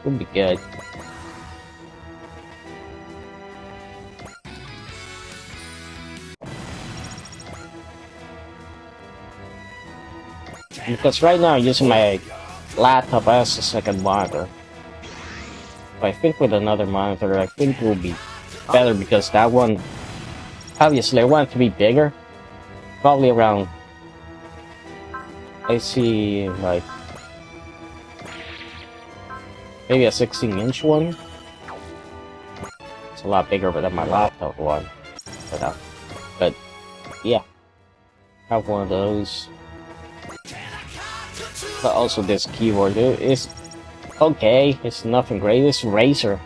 Would be good. Because right now I'm using my laptop as a second monitor. But I think with another monitor, I think it will be better because that one, obviously I want it to be bigger. Probably around, I see like, maybe a 16-inch one. It's a lot bigger than my laptop one. But yeah, have one of those. But also this keyboard is okay. It's nothing great. It's Razer,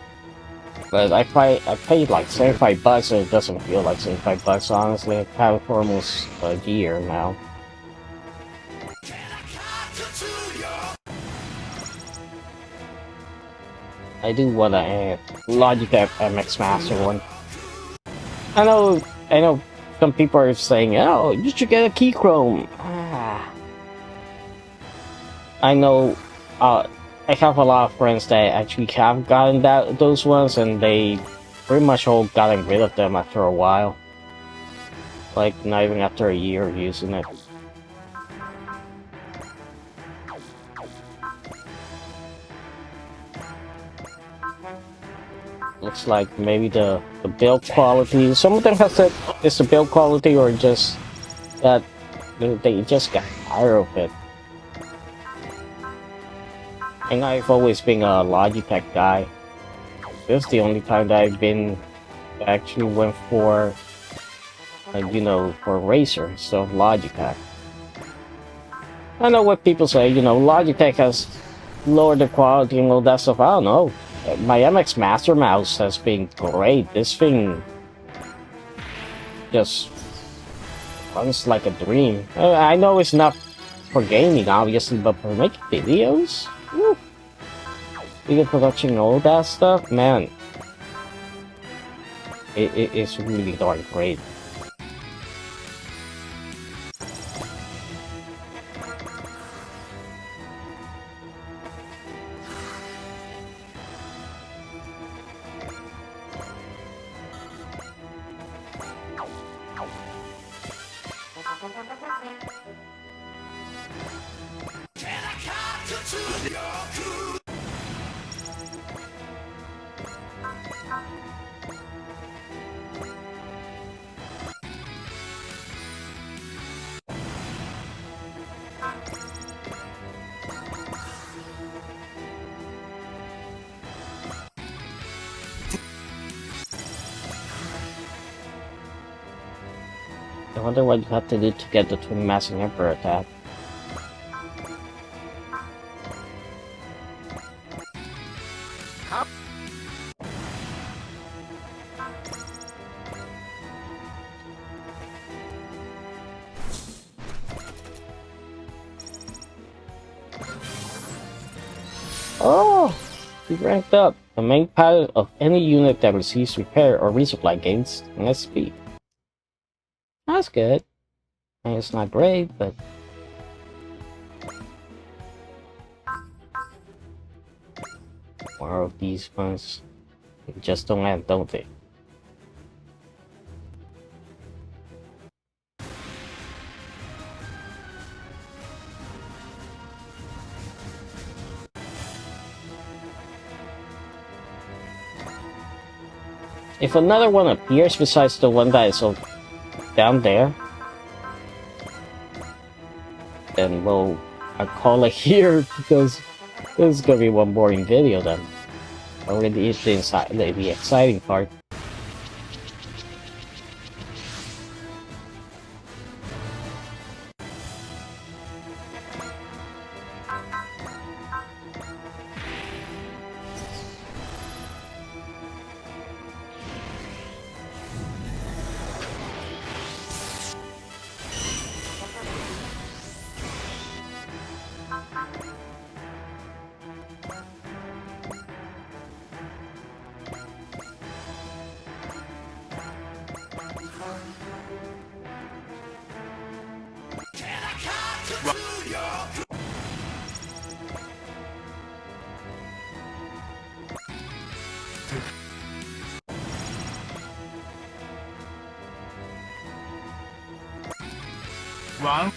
but I paid like $75, so it doesn't feel like $75. Honestly, I've had it for almost a year now. I do want a Logitech MX Master one. I know. Some people are saying, "Oh, you should get a Keychrome." I know. I have a lot of friends that actually have gotten those ones, and they pretty much all gotten rid of them after a while. Like not even after a year of using it. Looks like maybe the build quality. Some of them have said it's the build quality or just that they just got tired of it. And I've always been a Logitech guy. This is the only time that I actually went for, for Razer, so Logitech. I know what people say, Logitech has lowered the quality and all that stuff. I don't know. My MX Master mouse has been great. This thing just runs like a dream. I know it's not for gaming, obviously, but for making videos? Woo. Video production and all that stuff, man. It's really darn great. I wonder what you have to do to get the Twin Massing Emperor attack. Oh! He ranked up. The main pilot of any unit that receives repair or resupply gains an SP. That's good. And it's not great, but... more of these ones just don't end, don't they? If another one appears besides the one that is down there, then I'll call it here because this is gonna be one boring video then. Already is the exciting part. ワン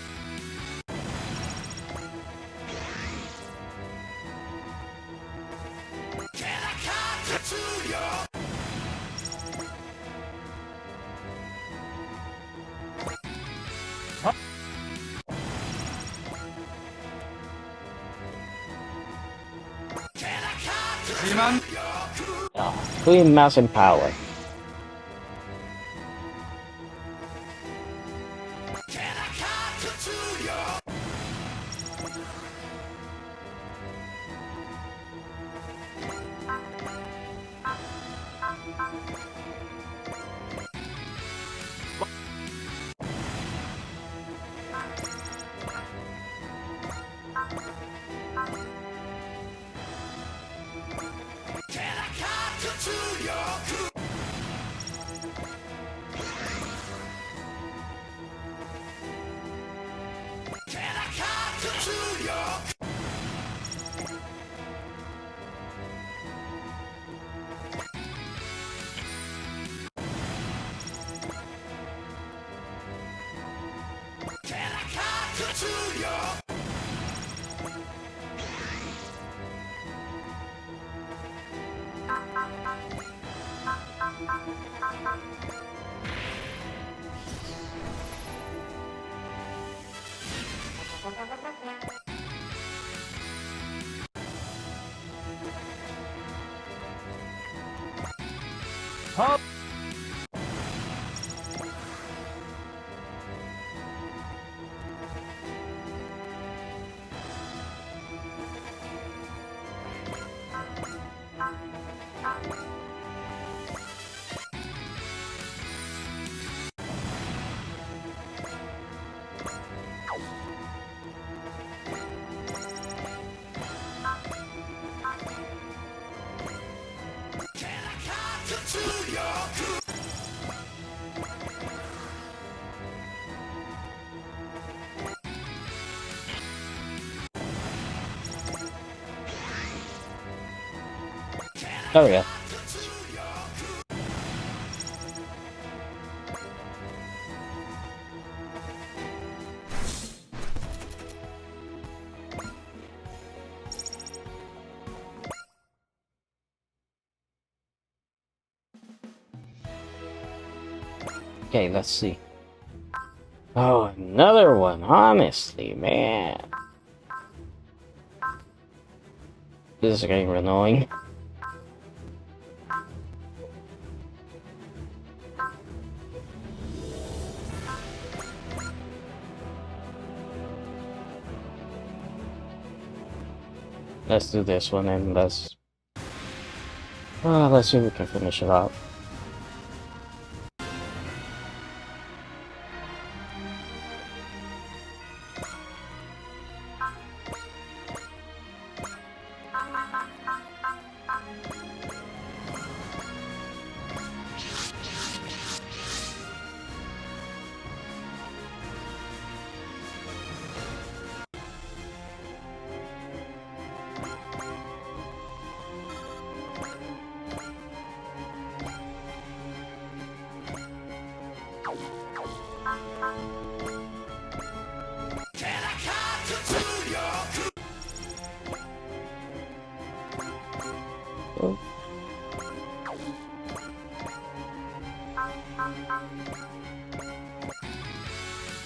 自慢 Oh, clean mass and power. There we go. Okay, let's see. Oh, another one, honestly, man. This is getting annoying. Let's do this one and let's see if we can finish it up.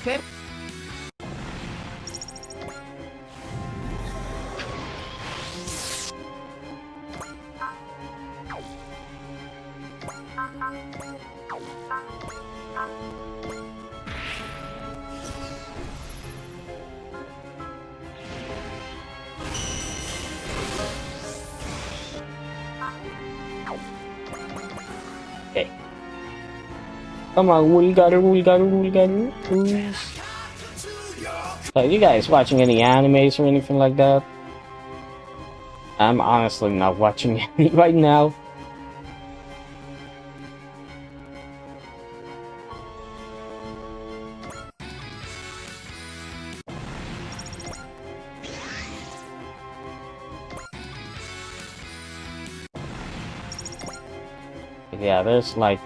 Okay. Okay. Come on, we got it. So, you guys watching any animes or anything like that? I'm honestly not watching any right now. Yeah, there's like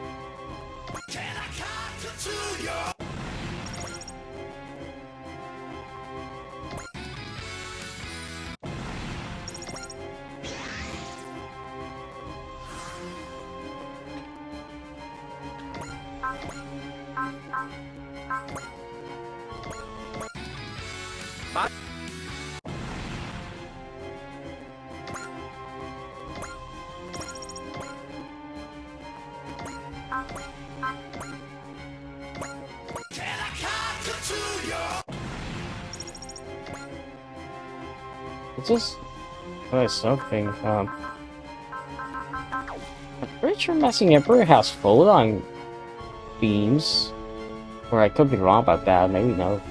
it's just something. I'm pretty sure Messing Emperor has photon beams, or I could be wrong about that. Maybe no.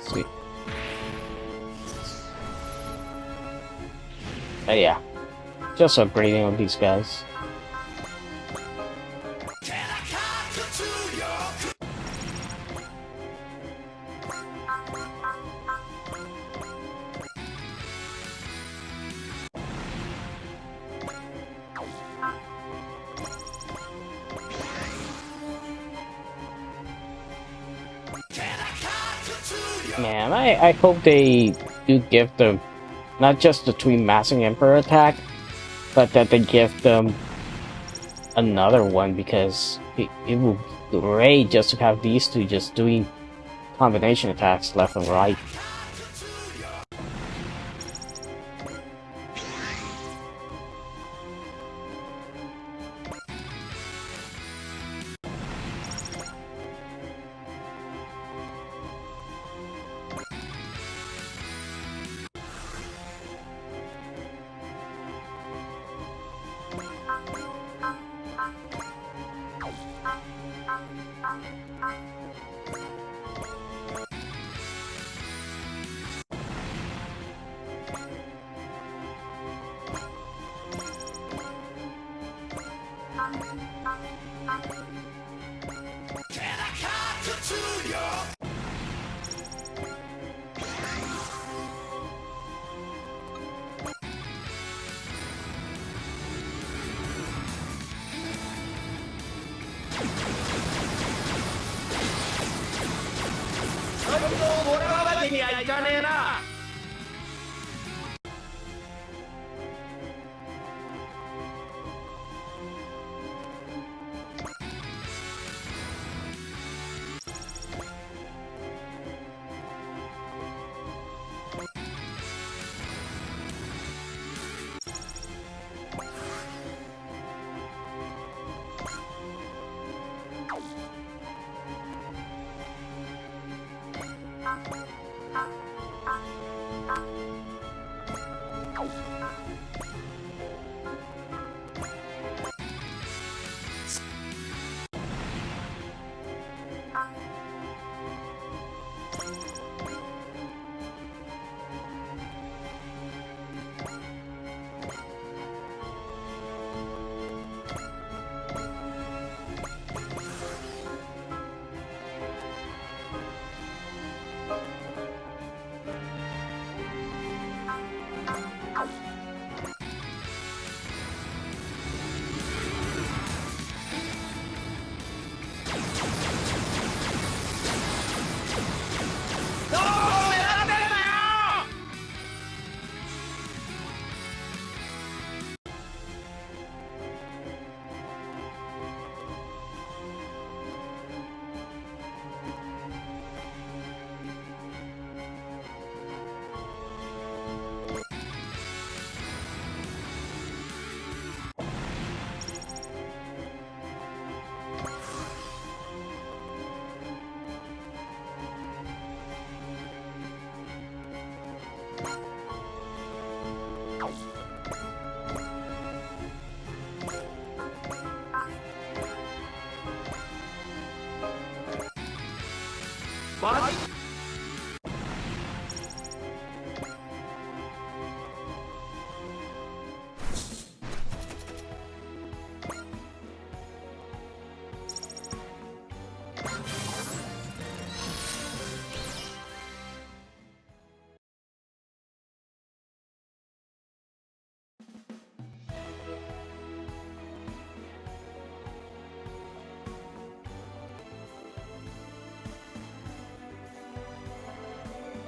Sweet. But yeah, just upgrading on these guys. Man, I hope they do give them not just the Twin Massing Emperor attack, but that they give them another one, because it would be great just to have these two just doing combination attacks left and right.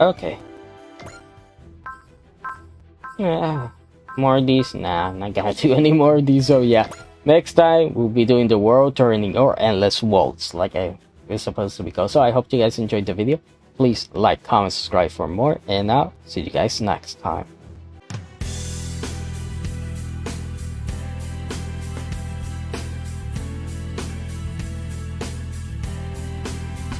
Okay. Yeah. More of these? Nah, I'm not gonna do any more of these, so yeah. Next time, we'll be doing the world turning or endless waltz, like I was supposed to be called. So I hope you guys enjoyed the video. Please like, comment, subscribe for more, and I'll see you guys next time.